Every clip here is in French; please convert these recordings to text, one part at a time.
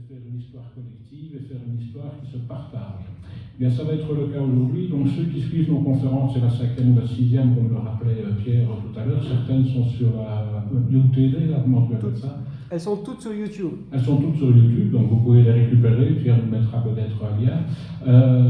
faire une histoire collective et faire une histoire qui se partage. Eh bien, ça va être le cas aujourd'hui. Donc, ceux qui suivent nos conférences, c'est la 5e ou la 6e, comme le rappelait Pierre tout à l'heure. Certaines sont sur la YouTube, là, comment tu appelles ça? Elles sont toutes sur YouTube. Elles sont toutes sur YouTube, donc vous pouvez les récupérer. Pierre nous mettra peut-être un lien.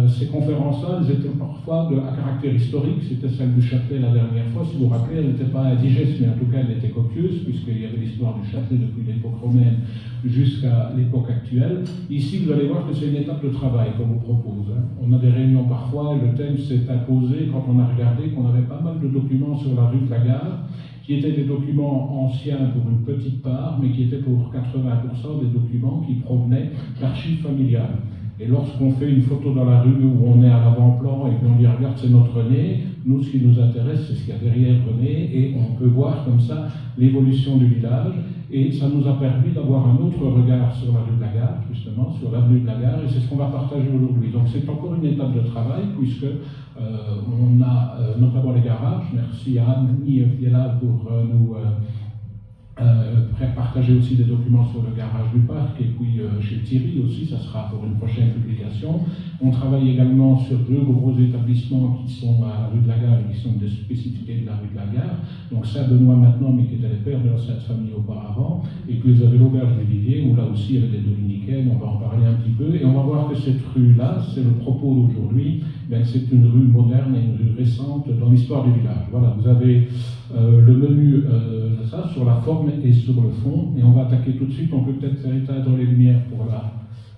Ces conférences-là, elles étaient parfois à caractère historique. C'était celle du Châtelet la dernière fois. Si vous vous rappelez, elle n'était pas indigeste, mais en tout cas, elle était copieuse, puisqu'il y avait l'histoire du Châtelet depuis l'époque romaine jusqu'à l'époque actuelle. Ici, vous allez voir que c'est une étape de travail qu'on vous propose. On a des réunions parfois, et le thème s'est imposé quand on a regardé qu'on avait pas mal de documents sur la rue de la Gare, qui étaient des documents anciens pour une petite part, mais qui étaient pour 80% des documents qui provenaient d'archives familiales. Et lorsqu'on fait une photo dans la rue où on est à l'avant-plan et qu'on dit regarde c'est notre René, nous ce qui nous intéresse c'est ce qu'il y a derrière René, et on peut voir comme ça l'évolution du village, et ça nous a permis d'avoir un autre regard sur la rue de la Gare, justement, sur l'avenue de la Gare, et c'est ce qu'on va partager aujourd'hui. Donc c'est encore une étape de travail, puisque on a notamment les garages. Merci à Anne qui est là pour nous partager aussi des documents sur le garage du parc, et puis chez Thierry aussi, ça sera pour une prochaine publication. On travaille également sur 2 gros établissements qui sont à la rue de la Gare et qui sont des spécificités de la rue de la Gare. Donc Saint-Benoît maintenant, mais qui était les pères de la Sainte-Famille auparavant. Et puis vous avez l'auberge des Viviers, où là aussi il y avait des dominicaines, on va en parler un petit peu. Et on va voir que cette rue-là, c'est le propos d'aujourd'hui, c'est une rue moderne et une rue récente dans l'histoire du village. Voilà, vous avez le menu ça, sur la forme et sur le fond, et on va attaquer tout de suite. On peut peut-être éteindre les lumières pour la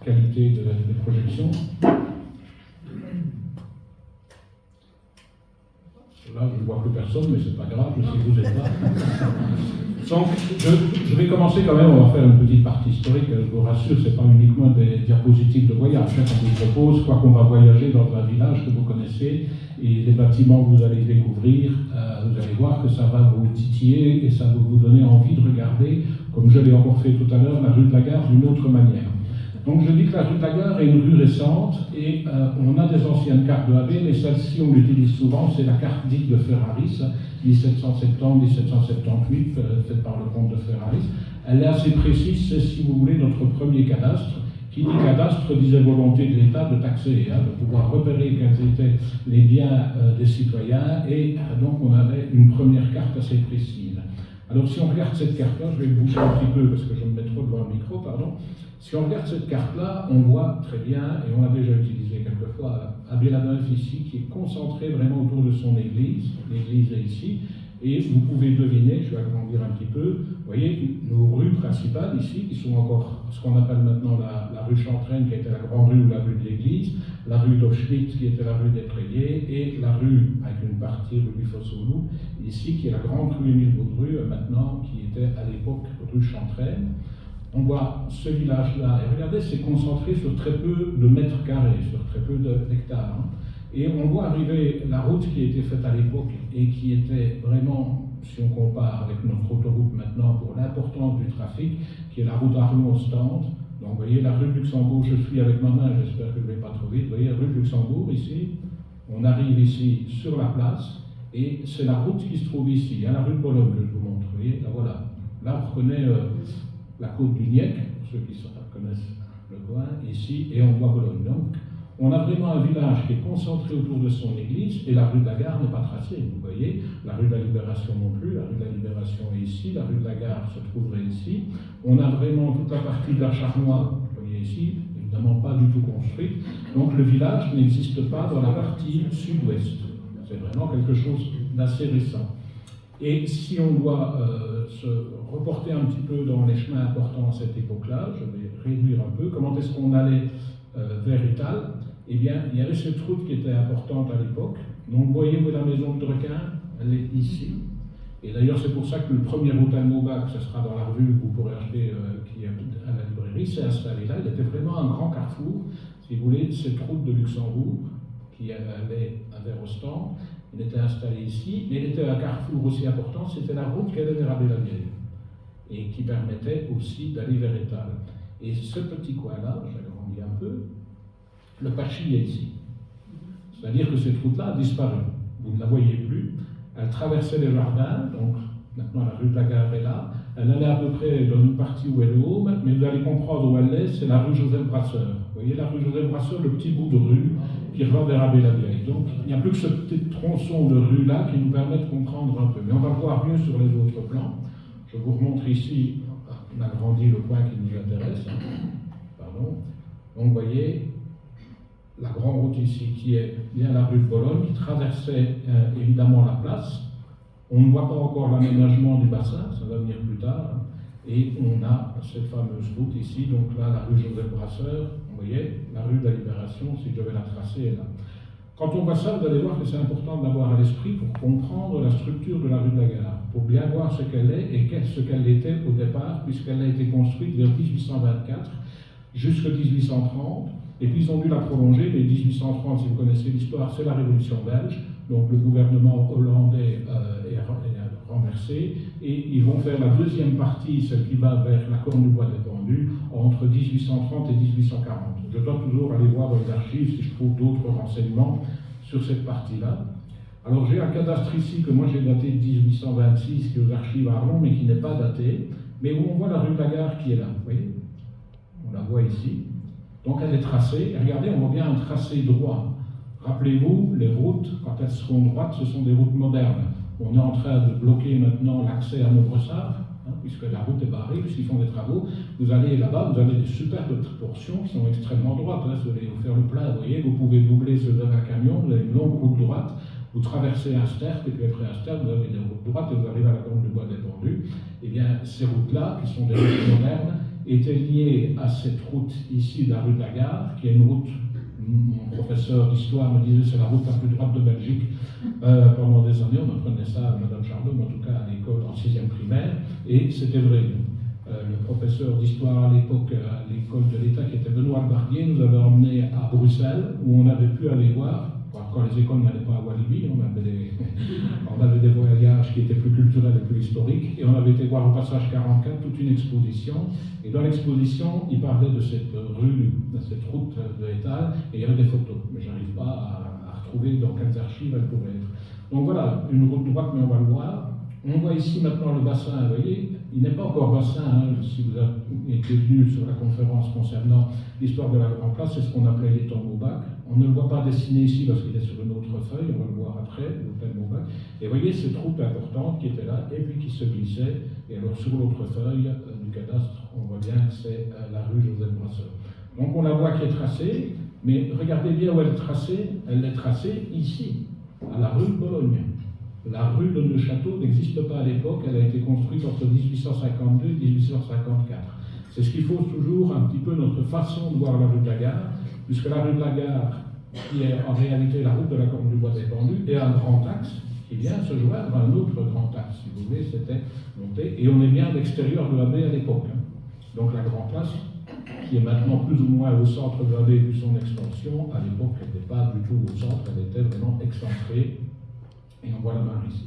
qualité des projections. Là, je ne vois plus personne, mais c'est pas grave, je sais que vous êtes là. Donc, je vais commencer quand même, on va faire une petite partie historique, je vous rassure, c'est pas uniquement des diapositives de voyage, qu'on vous propose, quoi qu'on va voyager dans un village que vous connaissez, et les bâtiments que vous allez découvrir, vous allez voir que ça va vous titiller et ça va vous donner envie de regarder, comme je l'ai encore fait tout à l'heure, la rue de la Gare d'une autre manière. Donc je dis que la rue de la Gare est une rue récente, et on a des anciennes cartes de AB, mais celle-ci on l'utilise souvent, c'est la carte dite de Ferraris, 1770-1778, faite par le comte de Ferraris. Elle est assez précise, c'est, si vous voulez, notre premier cadastre. Qui dit cadastre disait volonté de l'État de taxer, de pouvoir repérer quels étaient les biens des citoyens, et donc on avait une première carte assez précise. Alors si on regarde cette carte-là, je vais bouger un petit peu parce que je me mets trop devant le micro, pardon. Si on regarde cette carte-là, on voit très bien, et on l'a déjà utilisé quelquefois, Abélaneuf ici, qui est concentré vraiment autour de son église. L'église est ici, et vous pouvez deviner, je vais agrandir un petit peu, vous voyez, nos rues principales ici, qui sont encore ce qu'on appelle maintenant la rue Chantraine, qui était la grande rue ou la rue de l'église, la rue d'Auschwitz, qui était la rue des Préliers, et la rue, avec une partie rue du Fossoulou, ici, qui est la grande rue Émile Baudru, maintenant, qui était à l'époque rue Chantraine. On voit ce village-là, et regardez, c'est concentré sur très peu de mètres carrés, sur très peu d'hectares. Et on voit arriver la route qui a été faite à l'époque et qui était vraiment, si on compare avec notre autoroute maintenant pour l'importance du trafic, qui est la route Arlon-Ostende. Donc vous voyez la rue de Luxembourg, je suis avec ma main, j'espère que je ne vais pas trop vite. Vous voyez la rue de Luxembourg ici, on arrive ici sur la place, et c'est la route qui se trouve ici, la rue de Bologne que je vous montre. Vous voyez, là voilà. Là on reconnaît la côte du Niec, pour ceux qui connaissent le coin, ici, et on voit Bologne. Donc, on a vraiment un village qui est concentré autour de son église, et la rue de la Gare n'est pas tracée, vous voyez. La rue de la Libération non plus, la rue de la Libération est ici, la rue de la Gare se trouverait ici. On a vraiment toute la partie de la Charnois, vous voyez ici, évidemment pas du tout construite. Donc le village n'existe pas dans la partie sud-ouest. C'est vraiment quelque chose d'assez récent. Et si on doit se reporter un petit peu dans les chemins importants à cette époque-là, je vais réduire un peu, comment est-ce qu'on allait vers Étal? Eh bien, il y avait cette route qui était importante à l'époque. Donc, vous voyez où est la maison de Drequin? Elle est ici. Et d'ailleurs, c'est pour ça que le premier hôtel Maubac, ce sera dans la revue que vous pourrez acheter, qui est à la librairie, s'est installé là. Il était vraiment un grand carrefour, si vous voulez, cette route de Luxembourg, qui allait vers Ostende. Il était installé ici, mais il était un carrefour aussi important, c'était la route qui allait vers Abélaneuf, et qui permettait aussi d'aller vers Étal. Et ce petit coin-là, j'agrandis un peu, le Pachy est ici. C'est-à-dire que cette route-là a disparu. Vous ne la voyez plus. Elle traversait les jardins, donc Maintenant, la rue de la Gare est là. Elle est à peu près dans une partie où est le Haume, mais vous allez comprendre où elle est, c'est la rue Joseph Brasseur. Vous voyez la rue Joseph Brasseur, le petit bout de rue qui va vers Abbé-la-Vieille. Donc, il n'y a plus que ce petit tronçon de rue-là qui nous permet de comprendre un peu. Mais on va voir mieux sur les autres plans. Je vous remontre ici, on a agrandi le point qui nous intéresse. Pardon. Donc, vous voyez la grande route ici qui est bien la rue de Bologne, qui traversait évidemment la place. On ne voit pas encore l'aménagement du bassin, ça va venir plus tard. Et on a cette fameuse route ici, donc là, la rue Joseph Brasseur, vous voyez, la rue de la Libération, si je devais la tracer, est là. Quand on voit ça, vous allez voir que c'est important d'avoir à l'esprit pour comprendre la structure de la rue de la Gare, pour bien voir ce qu'elle est et ce qu'elle était au départ, puisqu'elle a été construite vers 1824 jusqu'à 1830, et puis ils ont dû la prolonger, mais 1830, si vous connaissez l'histoire, c'est la Révolution belge, donc le gouvernement hollandais est renversé, et ils vont faire la deuxième partie, celle qui va vers la Corne du Bois dépendu, entre 1830 et 1840. Je dois toujours aller voir dans les archives si je trouve d'autres renseignements sur cette partie-là. Alors j'ai un cadastre ici que moi j'ai daté de 1826, qui est aux archives à Arlon, mais qui n'est pas daté, mais où on voit la rue de la Gare qui est là, vous voyez? On la voit ici. Donc elle est tracée, et regardez, on voit bien un tracé droit. Rappelez-vous, les routes, quand elles seront droites, ce sont des routes modernes. On est en train de bloquer maintenant l'accès à Nobressard, puisque la route est barrée, puisqu'ils font des travaux. Vous allez là-bas, vous avez des superbes portions qui sont extrêmement droites. Si vous allez vous faire le plein, vous voyez, vous pouvez doubler ce un camion, vous avez une longue route droite, vous traversez Astert, et puis après Astert, vous avez des routes droites, et vous arrivez à la Corne du Bois dépendu. Eh bien, ces routes-là, qui sont des routes modernes, étaient liées à cette route ici de la rue de la Gare, qui est une route, mon professeur d'histoire me disait, c'est la route la plus droite de Belgique. Pendant des années, on apprenait ça à Madame Charlot, en tout cas à l'école, en 6e primaire, et c'était vrai. Le professeur d'histoire à l'époque, à l'école de l'État, qui était Benoît Barbier, nous avait emmenés à Bruxelles, où on avait pu aller voir, quand les écoles n'allaient pas à Walibi, on avait des voyages qui étaient plus culturels et plus historiques, et on avait été voir au passage 44 toute une exposition, et dans l'exposition, il parlait de cette rue, de cette route de l'État, et il y avait des photos, mais je n'arrive pas à retrouver dans quelles archives elles pourraient être. Donc voilà, une route droite, mais on va le voir. On voit ici maintenant le bassin, vous voyez, il n'est pas encore bassin, si vous avez été venu sur la conférence concernant l'histoire de la Grande Place, c'est ce qu'on appelait l'étang Maubac. On ne le voit pas dessiné ici parce qu'il est sur une autre feuille, on va le voir après, l'hôtel Maubac. Et vous voyez cette route importante qui était là, et puis qui se glissait, et alors sur l'autre feuille du cadastre, on voit bien que c'est la rue Joseph Brasseur. Donc on la voit qui est tracée, mais regardez bien où elle est tracée ici, à la rue de Bologne. La rue de Neufchâteau n'existe pas à l'époque, elle a été construite entre 1852 et 1854. C'est ce qu'il faut toujours un petit peu notre façon de voir la rue de la Gare, puisque la rue de la Gare, qui est en réalité la route de la Corne du Bois dépendu, est un grand axe qui vient se joindre à un autre grand axe, si vous voulez, c'était monté, et on est bien à l'extérieur de la baie à l'époque. Donc la Grande Place, qui est maintenant plus ou moins au centre de la baie vu son extension, à l'époque elle n'était pas du tout au centre, elle était vraiment excentrée. Et on voit la mare ici.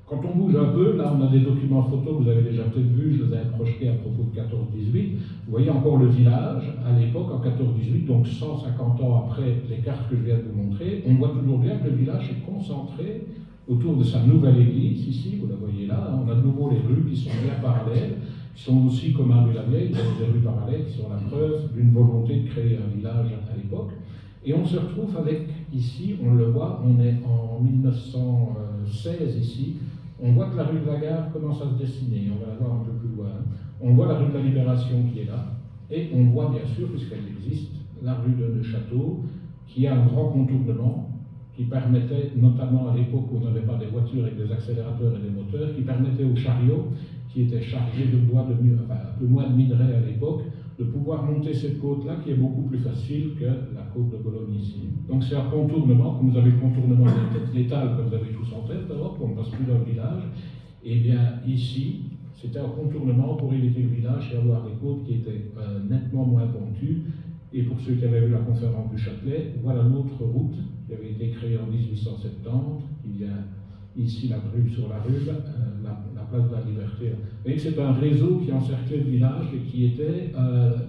Quand on bouge un peu, là on a des documents photos, vous avez déjà peut-être vu, je les avais projetés à propos de 14-18. Vous voyez encore le village, à l'époque, en 14-18, donc 150 ans après les cartes que je viens de vous montrer, on voit toujours bien que le village est concentré autour de sa nouvelle église, ici, vous la voyez là, on a de nouveau les rues qui sont bien parallèles, qui sont aussi comme à Abbé-la-Vieille, des rues parallèles qui sont la preuve d'une volonté de créer un village à l'époque. Et on se retrouve avec, ici, on le voit, on est en 1916 ici, on voit que la rue de la Gare commence à se dessiner, on va la voir un peu plus loin. On voit la rue de la Libération qui est là, et on voit bien sûr, puisqu'elle existe, la rue de Neufchâteau, qui a un grand contournement, qui permettait, notamment à l'époque où on n'avait pas des voitures avec des accélérateurs et des moteurs, qui permettait aux chariots, qui étaient chargés de bois, enfin un peu moins de minerais à l'époque, de pouvoir monter cette côte-là qui est beaucoup plus facile que la côte de Bologne ici. Donc c'est un contournement, comme vous avez le contournement de l'étal que vous avez tous en tête, d'abord, qu'on ne passe plus dans le village. Et bien ici, c'était un contournement pour éviter le village et avoir des côtes qui étaient nettement moins pentues. Et pour ceux qui avaient vu la conférence du Châtelet, voilà l'autre route qui avait été créée en 1870, qui vient ici la rue sur la rue, la place de la Liberté. Et c'est un réseau qui encerclait le village et qui était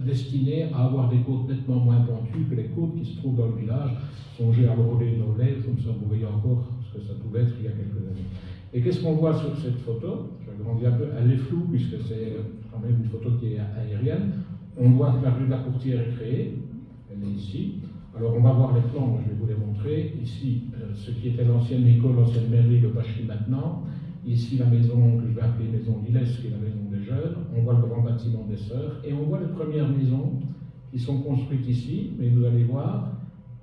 destiné à avoir des côtes nettement moins pentues que les côtes qui se trouvent dans le village. Songez à l'Orlais et l'Orlais, comme ça vous voyez encore ce que ça pouvait être il y a quelques années. Et qu'est-ce qu'on voit sur cette photo? Je vais j'agrandis un peu, elle est floue puisque c'est quand même une photo qui est aérienne. On voit que la rue de la Courtière est créée, elle est ici. Alors on va voir les plans, moi je vais vous les montrer. Ici, ce qui était l'ancienne école, l'ancienne mairie de Pachy maintenant. Ici la maison que je vais appeler maison Lilès, qui est la maison des jeunes. On voit le grand bâtiment des Sœurs. Et on voit les premières maisons qui sont construites ici, mais vous allez voir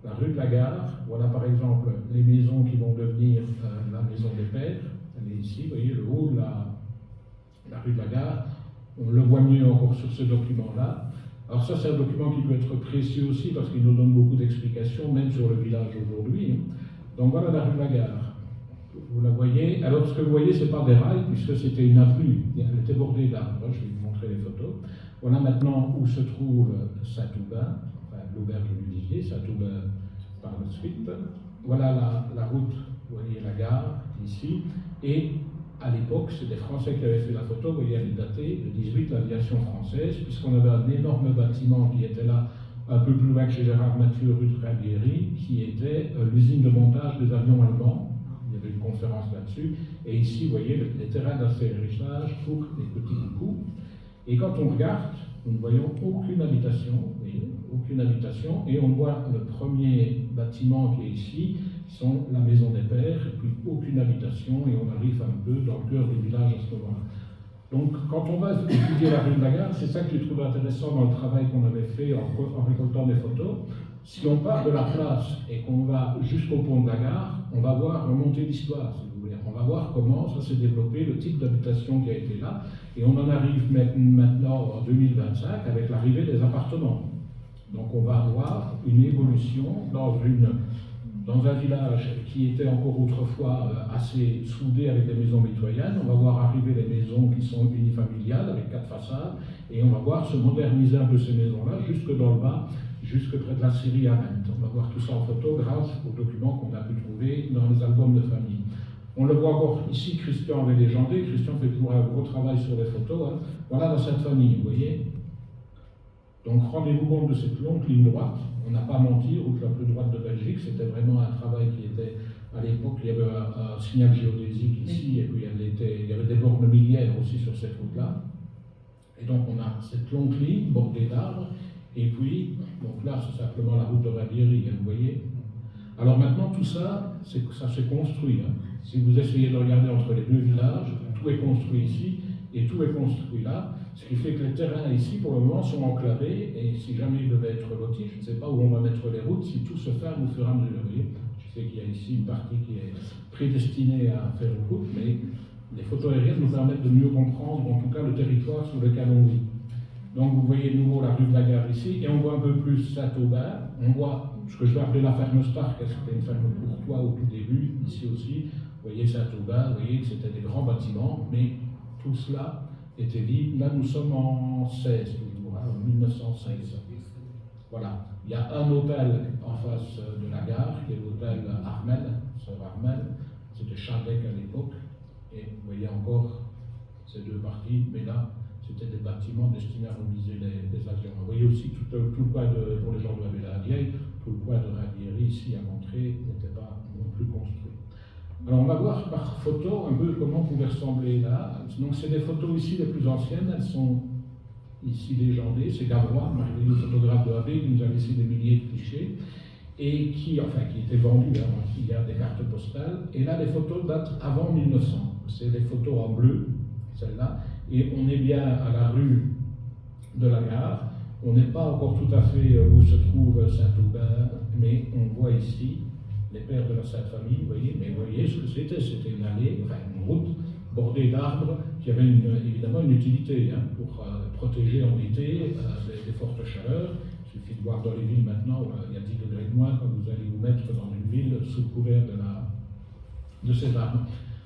la rue de la Gare. Voilà par exemple les maisons qui vont devenir la maison des Pères. Elle est ici, vous voyez le haut de la rue de la Gare. On le voit mieux encore sur ce document-là. Alors ça, c'est un document qui peut être précieux aussi parce qu'il nous donne beaucoup d'explications, même sur le village aujourd'hui. Donc voilà la rue de la Gare. Vous la voyez. Alors ce que vous voyez, ce n'est pas des rails, puisque c'était une avenue. Elle était bordée d'arbres. Je vais vous montrer les photos. Voilà maintenant où se trouve Saint-Aubin, enfin, l'auberge du Vivier, Saint-Aubin par la suite. Voilà la route, vous voyez la gare, ici. Et à l'époque, c'est des Français qui avaient fait la photo, vous voyez, elle est datée de 18, l'aviation française, puisqu'on avait un énorme bâtiment qui était là, un peu plus loin que chez Gérard Mathieu, rue de Rabieri, qui était l'usine de montage des avions allemands. Il y avait une conférence là-dessus. Et ici, vous voyez, les terrains d'atterrissage pour les petits coups. Et quand on regarde, nous ne voyons aucune habitation, vous voyez, aucune habitation, et on voit le premier bâtiment qui est ici, sont la maison des Pères, et puis aucune habitation, et on arrive un peu dans le cœur du village à ce moment-là. Donc, quand on va étudier la rue de la Gare, c'est ça que j'ai trouvé intéressant dans le travail qu'on avait fait en récoltant des photos. Si on part de la place et qu'on va jusqu'au pont de la gare, on va voir remonter l'histoire, si vous voulez. On va voir comment ça s'est développé, le type d'habitation qui a été là, et on en arrive maintenant en 2025 avec l'arrivée des appartements. Donc, on va avoir une évolution dans un village qui était encore autrefois assez soudé avec des maisons mitoyennes. On va voir arriver les maisons qui sont unifamiliales avec 4 façades et on va voir se moderniser un peu ces maisons-là jusque dans le bas, jusque près de la Syrie à Rennes. On va voir tout ça en photo grâce aux documents qu'on a pu trouver dans les albums de famille. On le voit encore ici, Christian avait légendé. Christian fait toujours un gros travail sur les photos. Hein. Voilà dans cette famille, vous voyez. Donc rendez-vous compte de cette longue ligne droite. On n'a pas menti, route la plus droite de Belgique, c'était vraiment un travail qui était, à l'époque, il y avait un signal géodésique ici, et puis il y avait des bornes milliaires aussi sur cette route-là. Et donc on a cette longue ligne bordée d'arbres, et puis, donc là c'est simplement la route de Rabieri, vous voyez. Alors maintenant tout ça, ça s'est construit. Hein. Si vous essayez de regarder entre les deux villages, tout est construit ici, et tout est construit là. Ce qui fait que les terrains ici, pour le moment, sont enclavés, et si jamais ils devaient être lotis, je ne sais pas où on va mettre les routes, si tout se fait au fur et à mesure. Je sais qu'il y a ici une partie qui est prédestinée à faire une route, mais les photos aériennes nous permettent de mieux comprendre, en tout cas, le territoire sur lequel on vit. Donc vous voyez de nouveau la rue de la Gare ici, et on voit un peu plus Saint-Aubin, on voit ce que je vais appeler la ferme Stark, c'était une ferme courtoise au tout début, ici aussi. Vous voyez Saint-Aubin, vous voyez que c'était des grands bâtiments, mais tout cela était vide. Là, nous sommes en 16, en 1916. Voilà. Il y a un hôtel en face de la gare, qui est l'hôtel Armel, Sœur Armel. C'était Chaldec à l'époque. Et vous voyez encore ces deux parties, mais là, c'était des bâtiments destinés à remiser les avions. Vous voyez aussi tout le coin pour les gens de la Villa-Vieille, tout le coin de Rabieri, ici à Montré, n'était pas non plus construit. Alors on va voir par photo un peu comment pouvait ressembler là. Donc c'est des photos ici les plus anciennes, elles sont ici légendées. C'est Gavrois, le photographe de AB, qui nous a laissé des milliers de clichés et qui étaient vendus. Hein. Il y a des cartes postales. Et là les photos datent avant 1900. C'est des photos en bleu, celle-là. Et on est bien à la rue de la Gare. On n'est pas encore tout à fait où se trouve Saint-Aubin, mais on voit ici les pères de la Sainte Famille, vous voyez, mais vous voyez ce que c'était. C'était une allée, enfin une route bordée d'arbres qui avait évidemment une utilité hein, pour protéger en été des fortes chaleurs. Il suffit de voir dans les villes maintenant, il y a 10 degrés de moins quand vous allez vous mettre dans une ville sous couvert de ces arbres.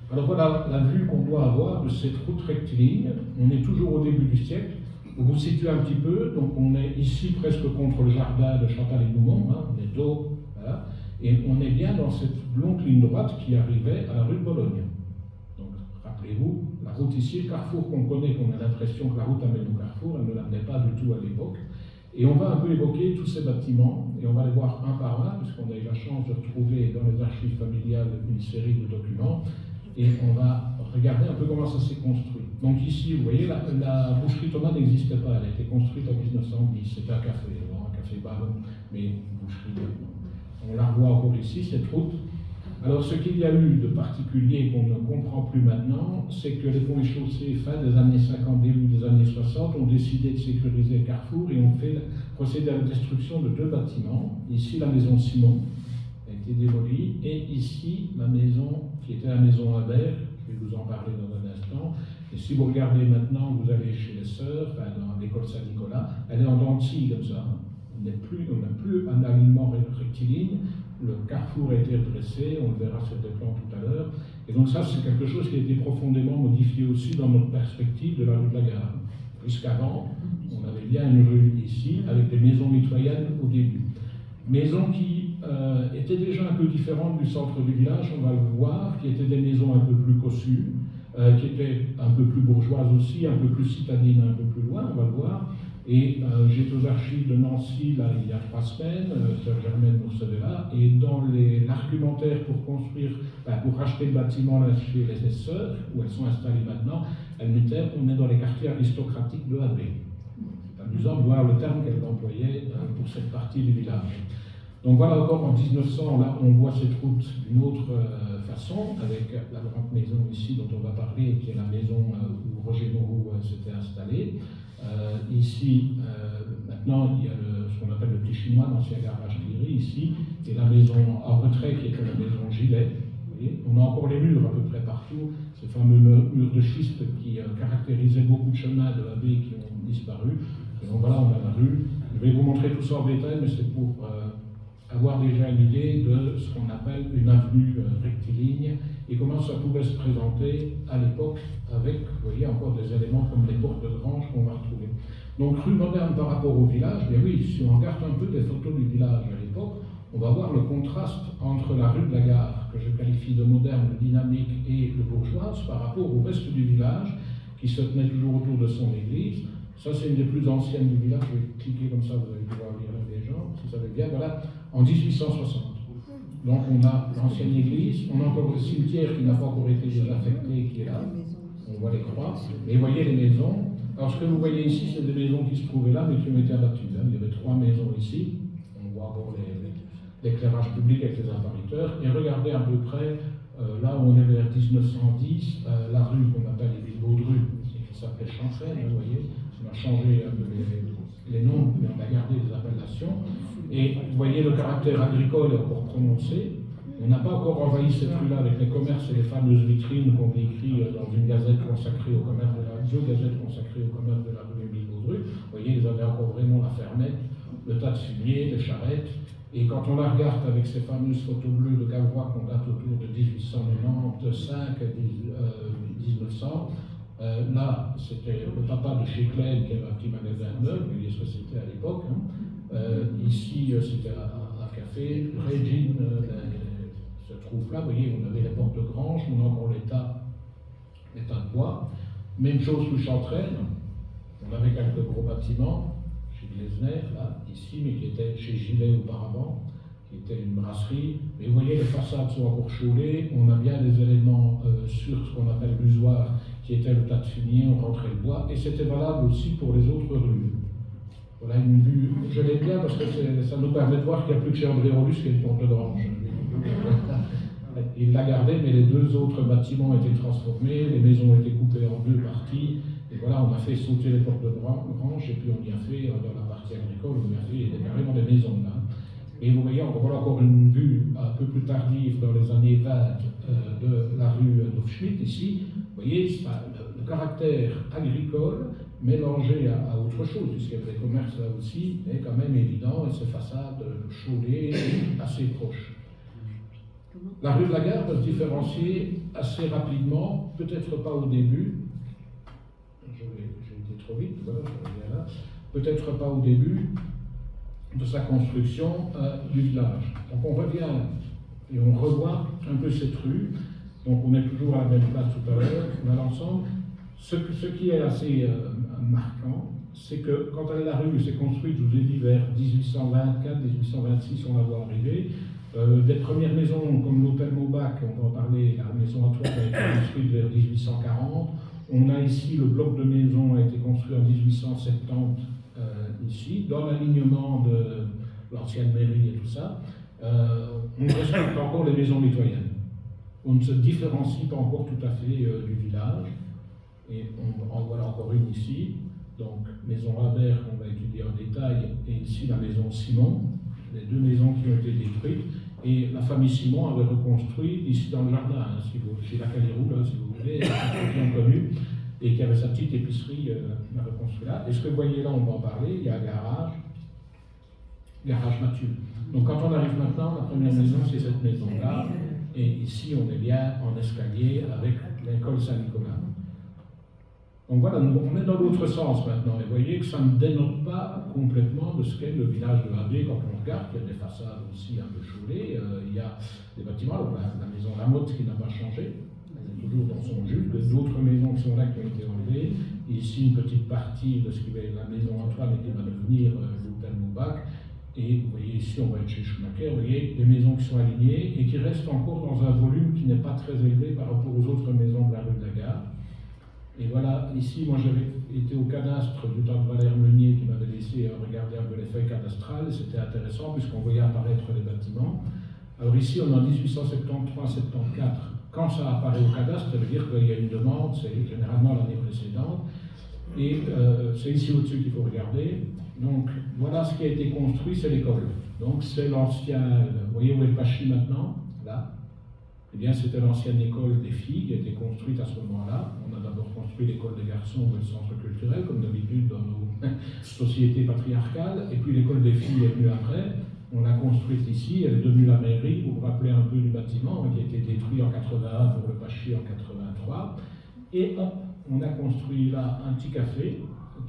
Alors voilà la vue qu'on doit avoir de cette route rectiligne. On est toujours au début du siècle. Vous vous situez un petit peu, donc on est ici presque contre le jardin de Chantal et Moumont, hein, on est dos, voilà. Et on est bien dans cette longue ligne droite qui arrivait à la rue de Bologne. Donc, rappelez-vous, la route ici, le carrefour qu'on connaît, qu'on a l'impression que la route amène au carrefour, elle ne l'amenait pas du tout à l'époque. Et on va un peu évoquer tous ces bâtiments, et on va les voir un par un, puisqu'on a eu la chance de retrouver dans les archives familiales une série de documents, et on va regarder un peu comment ça s'est construit. Donc ici, vous voyez, la boucherie Thomas n'existait pas, elle a été construite en 1910, c'était un café ballon, mais une boucherie. On la revoit encore ici, cette route. Alors ce qu'il y a eu de particulier qu'on ne comprend plus maintenant, c'est que les ponts et chaussées, fin des années 50, début des années 60, ont décidé de sécuriser le carrefour et ont procédé à la destruction de 2 bâtiments. Ici, la maison Simon a été démolie, et ici, la maison qui était la maison Imbert, je vais vous en parler dans un instant. Et si vous regardez maintenant, vous allez chez les sœurs, enfin, dans l'école Saint-Nicolas, elle est en dents de scie comme ça. On n'a plus un alignement rectiligne, le carrefour a été redressé, on le verra sur des plans tout à l'heure. Et donc ça, c'est quelque chose qui a été profondément modifié aussi dans notre perspective de la rue de la Gare. Puisqu'avant, on avait bien une rue ici, avec des maisons mitoyennes au début. Maisons qui étaient déjà un peu différentes du centre du village, on va le voir, qui étaient des maisons un peu plus cossues, qui étaient un peu plus bourgeoises aussi, un peu plus citadines, un peu plus loin, on va le voir. Et j'étais aux archives de Nancy là, il y a 3 semaines, sœur Germaine nous recevait là, et dans l'argumentaire pour construire, pour racheter le bâtiment là, chez les sœurs, où elles sont installées maintenant, elles mettaient on est dans les quartiers aristocratiques de AB. C'est amusant de voir le terme qu'elles employaient pour cette partie du village. Donc voilà encore en 1900, là on voit cette route d'une autre façon, avec la grande maison ici dont on va parler, qui est la maison où Roger Moreau s'était installé. Ici, maintenant, il y a ce qu'on appelle le Petit Chinois, l'ancien garage Guéry, ici, et la maison en retrait qui était la maison Gilet. Vous voyez, on a encore les murs à peu près partout, ces fameux murs de schiste qui caractérisaient beaucoup de chemins de la baie qui ont disparu. Et donc voilà, on a la rue. Je vais vous montrer tout ça en détail, mais c'est pour avoir déjà une idée de ce qu'on appelle une avenue rectiligne et comment ça pouvait se présenter à l'époque avec, vous voyez, encore des éléments comme les portes de grange qu'on va retrouver. Donc rue moderne par rapport au village, bien oui, si on regarde un peu des photos du village à l'époque, on va voir le contraste entre la rue de la Gare, que je qualifie de moderne, de dynamique et de bourgeoise, par rapport au reste du village, qui se tenait toujours autour de son église. Ça, c'est une des plus anciennes du village. Je vais cliquer comme ça, vous allez pouvoir lire les gens, si ça va bien. Voilà, en 1860. Donc, on a l'ancienne église, on a encore le cimetière qui n'a pas encore été désaffecté, qui est là. On voit les croix. Et vous voyez les maisons. Alors, ce que vous voyez ici, c'est des maisons qui se trouvaient là, mais qui ont été abattues. Il y avait 3 maisons ici. On voit encore l'éclairage public avec les appariteurs. Et regardez à peu près, là où on est vers 1910, la rue qu'on appelle les Baudrues, qui s'appelle Chanfraine, vous voyez. On a changé un peu les noms, mais on a gardé les appellations. Et vous voyez, le caractère agricole est encore prononcé. On n'a pas encore envahi cette rue-là avec les commerces et les fameuses vitrines qu'on décrit dans une gazette consacrée au commerce de la rue, 2 gazettes consacrées au commerce de la rue Émile Baudru. Vous voyez, ils avaient encore vraiment la fermette, le tas de fumier, les charrettes. Et quand on la regarde avec ces fameuses photos bleues de Cavrois qu'on date autour de 1895 à 1900, là, c'était le papa de chez Klein qui avait un petit magasin de meubles, vous voyez ce que c'était à l'époque. Ici, c'était un café. Régine se trouve là, vous voyez, on avait les portes de grange, on a encore l'état de bois. Même chose que Chantraine, on avait quelques gros bâtiments, chez Glesner, là, ici, mais qui étaient chez Gilet auparavant, qui était une brasserie. Mais vous voyez, les façades sont encore chaulées, on a bien des éléments sur ce qu'on appelle l'usoir, qui était le tas de fumier, on rentrait le bois, et c'était valable aussi pour les autres rues. Voilà une vue, je l'aime bien parce que ça nous permet de voir qu'il n'y a plus que chez André Rolus qui est une porte de grange. Il l'a gardé, mais les 2 autres bâtiments ont été transformés, les maisons ont été coupées en 2 parties, et voilà, on a fait sauter les portes de grange, et puis on y a fait, dans la partie agricole, on y a fait carrément des maisons là. Et vous voyez, voilà encore une vue un peu plus tardive dans les années 20 de la rue d'Hofschmidt, ici. Vous voyez, le caractère agricole mélangé à autre chose, puisqu'il y avait des commerces là aussi, est quand même évident, et ces façades chaudées assez proches. La rue de la Gare va se différencier assez rapidement, peut-être pas au début, j'ai été trop vite, voilà, je reviens là, peut-être pas au début de sa construction du village. Donc on revient et on revoit un peu cette rue, donc on est toujours à la même place tout à l'heure, on a l'ensemble. Ce qui est assez marquant, c'est que quand la rue s'est construite, je vous ai dit vers 1824-1826, on la voit arriver. Des premières maisons comme l'hôtel Maubac, on va en parler, la maison à toit a été construite vers 1840. On a ici le bloc de maison a été construit en 1870 ici, dans l'alignement de l'ancienne mairie et tout ça. On respecte encore les maisons mitoyennes. On ne se différencie pas encore tout à fait du village. Et on en voilà encore une ici. Donc, maison Habert, on va étudier en détail, et ici la maison Simon, les deux maisons qui ont été détruites. Et la famille Simon avait reconstruit ici dans le jardin, hein, chez la Calirou, là, si vous voulez, bien connu, et qui avait sa petite épicerie la reconstruit là. Et ce que vous voyez là, on va en parler, il y a un garage Mathieu. Donc quand on arrive maintenant, la première maison, c'est cette maison-là, et ici on est bien en escalier avec l'école Saint-Nicolas. Donc voilà, on est dans l'autre sens maintenant, et vous voyez que ça ne dénote pas complètement de ce qu'est le village de Habé quand on regarde. Il y a des façades aussi un peu chaulées, il y a des bâtiments, donc la maison Lamotte qui n'a pas changé, elle est toujours dans son jus, d'autres maisons qui sont là qui ont été enlevées, ici une petite partie de ce qui va être la maison Antoine et qui va devenir l'hôtel Moubac, et vous voyez ici on va être chez Schumacher, vous voyez des maisons qui sont alignées et qui restent encore dans un volume qui n'est pas très élevé par rapport aux autres maisons de la rue de la Gare. Et voilà, ici, moi j'avais été au cadastre du temps de Valère Meunier qui m'avait laissé regarder un peu les feuilles cadastrales, et c'était intéressant puisqu'on voyait apparaître les bâtiments. Alors ici, on est en 1873-74. Quand ça apparaît au cadastre, ça veut dire qu'il y a une demande, c'est généralement l'année précédente. Et c'est ici au-dessus qu'il faut regarder. Donc voilà ce qui a été construit, c'est l'école. Donc c'est l'ancien, vous voyez où est le Pachy maintenant, là. Eh bien, c'était l'ancienne école des filles qui a été construite à ce moment-là. On a d'abord construit l'école des garçons ou le centre culturel, comme d'habitude dans nos sociétés patriarcales. Et puis l'école des filles est venue après. On l'a construite ici, elle est devenue la mairie. Vous vous rappelez un peu du bâtiment qui a été détruit en 81 pour le Pachy en 83. Et hop, on a construit là un petit café,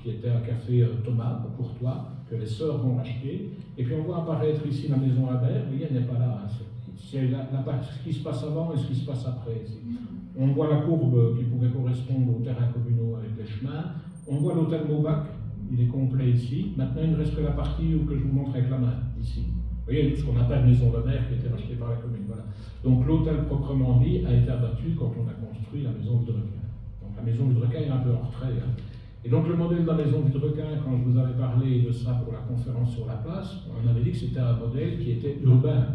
qui était un café Thomas, Courtois, que les sœurs vont racheter. Et puis on voit apparaître ici la maison Habert. Vous voyez, elle n'est pas là. Hein. C'est ce qui se passe avant et ce qui se passe après. On voit la courbe qui pouvait correspondre aux terrains communaux avec les chemins. On voit l'hôtel Maubac, il est complet ici. Maintenant, il ne reste que la partie que je vous montre avec la main, ici. Vous voyez, ce qu'on appelle maison de mer qui a été rachetée par la commune. Voilà. Donc l'hôtel proprement dit a été abattu quand on a construit la maison Vidrequin. Donc la maison Vidrequin est un peu en retrait. Hein. Et donc le modèle de la maison Vidrequin, quand je vous avais parlé de ça pour la conférence sur la place, on avait dit que c'était un modèle qui était urbain,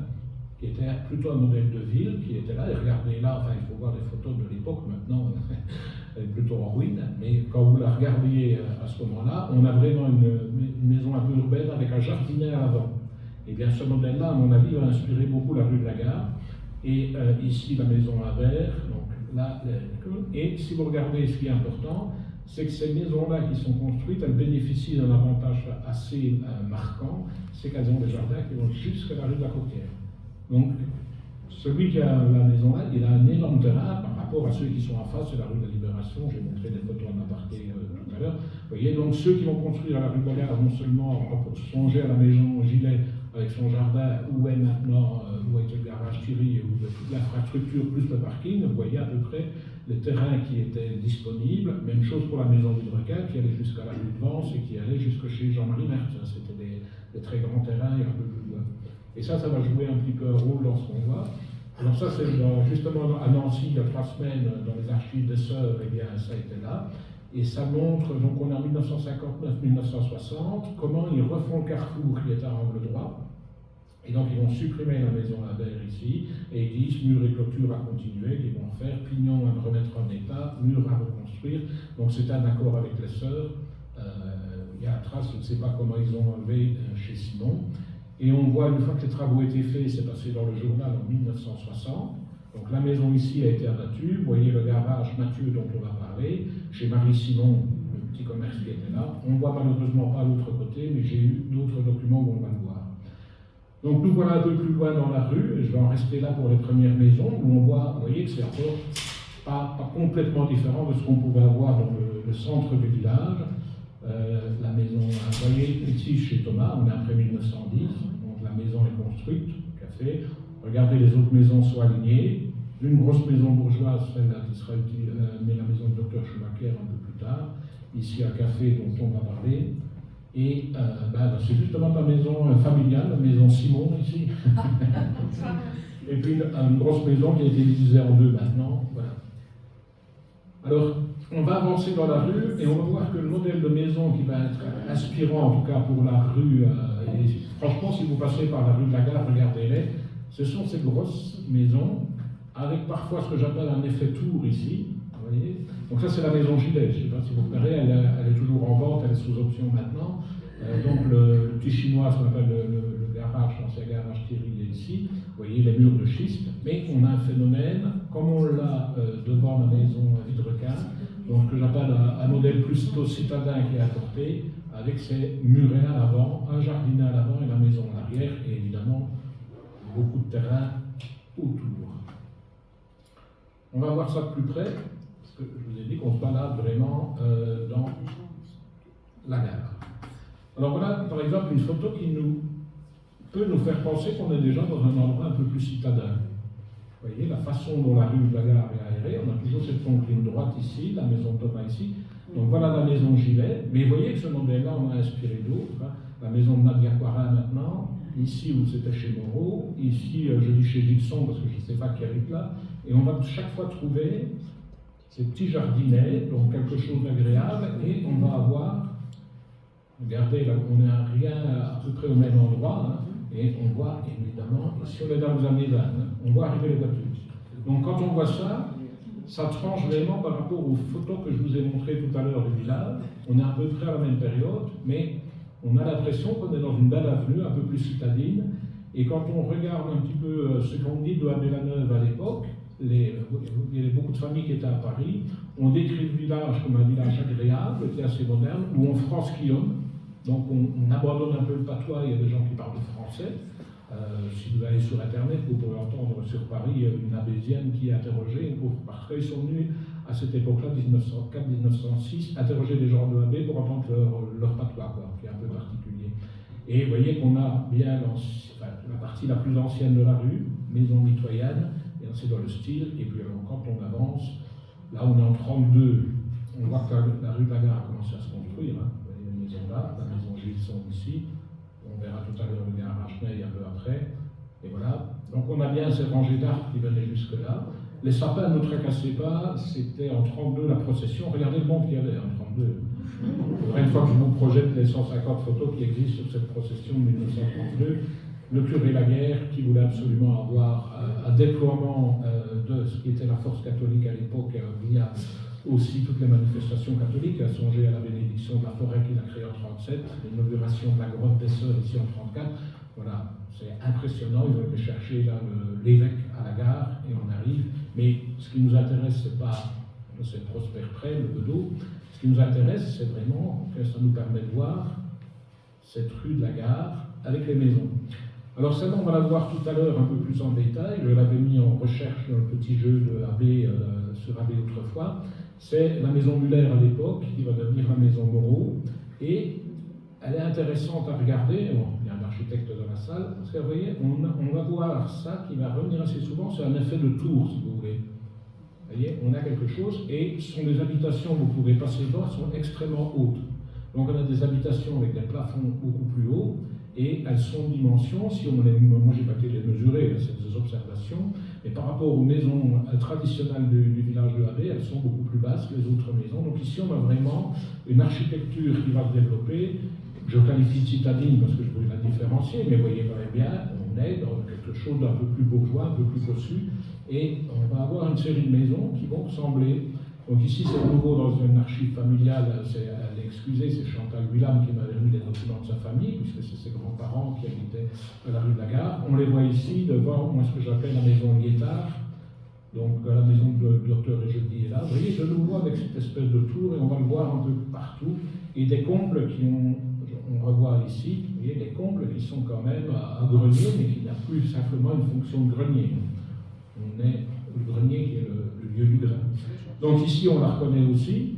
qui était plutôt un modèle de ville, qui était là, et regardez là, enfin il faut voir les photos de l'époque, maintenant elle est plutôt en ruine, mais quand vous la regardiez à ce moment-là, on a vraiment une maison un peu urbaine avec un jardinet à l'avant. Et bien ce modèle-là, à mon avis, va inspirer beaucoup la rue de la Gare, et ici la maison Habert, donc là, et si vous regardez ce qui est important, c'est que ces maisons-là qui sont construites, elles bénéficient d'un avantage assez marquant, c'est qu'elles ont des jardins qui vont jusqu'à la rue de la Courtière. Donc, celui qui a la maison là, il a un énorme terrain par rapport à ceux qui sont en face, c'est la rue de la Libération. J'ai montré des photos en aparté tout à l'heure. Vous voyez, donc ceux qui vont construire la rue de la Gare non seulement songer à la maison Gilet avec son jardin, où est maintenant, où est le garage Thierry, où toute l'infrastructure plus le parking, vous voyez à peu près les terrains qui étaient disponibles. Même chose pour la maison Vidrequin qui allait jusqu'à la rue de Vence et qui allait jusque chez Jean-Marie Mertz. C'était des très grands terrains et un peu plus loin. Et ça va jouer un petit peu un rôle dans ce qu'on voit. Alors ça, c'est justement à Nancy, il y a 3 semaines, dans les archives des Sœurs, eh bien, ça était là. Et ça montre, donc on est en 1959-1960, comment ils refont le carrefour qui est à angle droit. Et donc ils vont supprimer la maison Habert ici, et ils disent mur et clôture à continuer, qu'ils vont faire, pignon à remettre en état, mur à reconstruire. Donc c'est un accord avec les Sœurs. Il y a la trace, je ne sais pas comment ils ont enlevé chez Simon. Et on voit, une fois que les travaux étaient faits, c'est passé dans le journal en 1960. Donc la maison ici a été abattue. Vous voyez le garage Mathieu dont on va parler. Chez Marie Simon, le petit commerce qui était là. On ne voit malheureusement pas l'autre côté, mais j'ai eu d'autres documents où on va le voir. Donc nous voilà un peu plus loin dans la rue, et je vais en rester là pour les premières maisons, où on voit, vous voyez que c'est encore pas complètement différent de ce qu'on pouvait avoir dans le centre du village. La maison, vous voyez ici chez Thomas, on est après 1910, donc la maison est construite, café. Regardez, les autres maisons sont alignées. Une grosse maison bourgeoise, celle-là qui sera utile, mais la maison du docteur Schumacher un peu plus tard. Ici un café dont on va parler. Et c'est justement la maison familiale, la maison Simon ici. Et puis une grosse maison qui a été divisée en deux maintenant. Voilà. Alors, on va avancer dans la rue et on va voir que le modèle de maison qui va être inspirant, en tout cas pour la rue, et franchement, si vous passez par la rue de la Gare, regardez-les, ce sont ces grosses maisons avec parfois ce que j'appelle un effet tour ici. Vous voyez, donc ça, c'est la maison Gilet. Je ne sais pas si vous verrez, elle est toujours en vente, elle est sous option maintenant. Donc le petit chinois, ce qu'on appelle le garage, l'ancien garage Thierry est ici. Vous voyez les murs de schiste. Mais on a un phénomène, comme on l'a devant la maison Vidrequin, donc ce que j'appelle un modèle plus citadin qui est apporté, avec ses murets à l'avant, un jardinet à l'avant et la maison à l'arrière, et évidemment beaucoup de terrain autour. On va voir ça de plus près, parce que je vous ai dit qu'on se balade vraiment dans la gare. Alors voilà, par exemple, une photo qui peut nous faire penser qu'on est déjà dans un endroit un peu plus citadin. Vous voyez, la façon dont la rue de la Gare est aérée, on a toujours cette ligne droite ici, la maison de Thomas ici. Donc voilà la maison Gilet, mais vous voyez que ce modèle-là, on a inspiré d'autres. Hein. La maison de Nadia Quarin maintenant, ici où c'était chez Moreau, ici je dis chez Gibson parce que je ne sais pas qui habite là, et on va chaque fois trouver ces petits jardinets, donc quelque chose d'agréable, et on va avoir, regardez là, on est à rien à peu près au même endroit, hein, et on voit évidemment, ici on est dans les années 20, hein, on voit arriver les voitures. Donc quand on voit ça, ça tranche vraiment par rapport aux photos que je vous ai montrées tout à l'heure du village. On est à peu près à la même période, mais on a l'impression qu'on est dans une belle avenue, un peu plus citadine. Et quand on regarde un petit peu ce qu'on dit de Abbé-la-Neuve à l'époque, il y avait beaucoup de familles qui étaient à Paris, on décrit le village comme un village agréable, qui est assez moderne, où on franquillonne. Donc on abandonne un peu le patois, il y a des gens qui parlent français. Si vous allez sur Internet, vous pourrez entendre sur Paris une abésienne qui est interrogée, parce qu'ils sont venus à cette époque-là, 1904-1906, interroger des gens de Abbé pour entendre leur patois, quoi, qui est un peu particulier. Et vous voyez qu'on a bien la partie la plus ancienne de la rue, maison mitoyenne, et c'est dans le style, et puis alors, quand on avance, là on est en 32, on voit que la rue de la Gare a commencé à se construire, hein. Vous voyez la maison là, la maison Gilson ici. On verra tout à l'heure le garage Ney un peu après. Et voilà. Donc on a bien ces rangées d'arbres qui venaient jusque-là. Les sapins ne nous tracassaient pas. C'était en 32 la procession. Regardez le monde qu'il y avait en 32. Une fois que je vous projette les 150 photos qui existent sur cette procession de 1932, le curé Laguerre, qui voulait absolument avoir un déploiement de ce qui était la force catholique à l'époque via aussi toutes les manifestations catholiques, à songer à la bénédiction de la forêt qu'il a créée en 1937, l'inauguration de la grotte des Sœurs ici en 1934. Voilà, c'est impressionnant. Ils ont été chercher là l'évêque à la gare et on arrive. Mais ce qui nous intéresse, c'est pas c'est Prosper Près, le Bedeau. Ce qui nous intéresse, c'est vraiment que ça nous permet de voir cette rue de la Gare avec les maisons. Alors celle-là, on va la voir tout à l'heure un peu plus en détail. Je l'avais mis en recherche dans le petit jeu de Abbé, sur Abbé autrefois. C'est la maison Muller à l'époque, qui va devenir la maison Moreau. Et elle est intéressante à regarder. Bon, il y a un architecte dans la salle. Parce que vous voyez, on va voir ça qui va revenir assez souvent. C'est un effet de tour, si vous voulez. Vous voyez, on a quelque chose. Et ce sont des habitations, vous pouvez passer devant, elles sont extrêmement hautes. Donc on a des habitations avec des plafonds beaucoup plus hauts. Et elles sont de dimension, si on les, moi j'ai pas été les mesurer, c'est des observations, mais par rapport aux maisons traditionnelles du village de Abbé, elles sont beaucoup plus basses que les autres maisons. Donc ici on a vraiment une architecture qui va se développer. Je qualifie de citadine parce que je peux la différencier, mais vous voyez quand même bien, on est dans quelque chose d'un peu plus bourgeois, un peu plus cossu, et on va avoir une série de maisons qui vont ressembler. Donc ici, c'est de nouveau dans une archive familiale, excusez, c'est Chantal Willam qui m'avait remis les documents de sa famille, puisque c'est ses grands-parents qui habitaient à la rue de la Gare. On les voit ici devant moi, ce que j'appelle la maison Liétard, donc la maison de docteur Ejeudi est là. Vous voyez, de nouveau avec cette espèce de tour, et on va le voir un peu partout, et des combles qui ont, on revoit ici, vous voyez, des combles qui sont quand même à grenier, mais qui n'a plus simplement une fonction de grenier. On est le grenier qui est le lieu du grain. Donc ici, on la reconnaît aussi,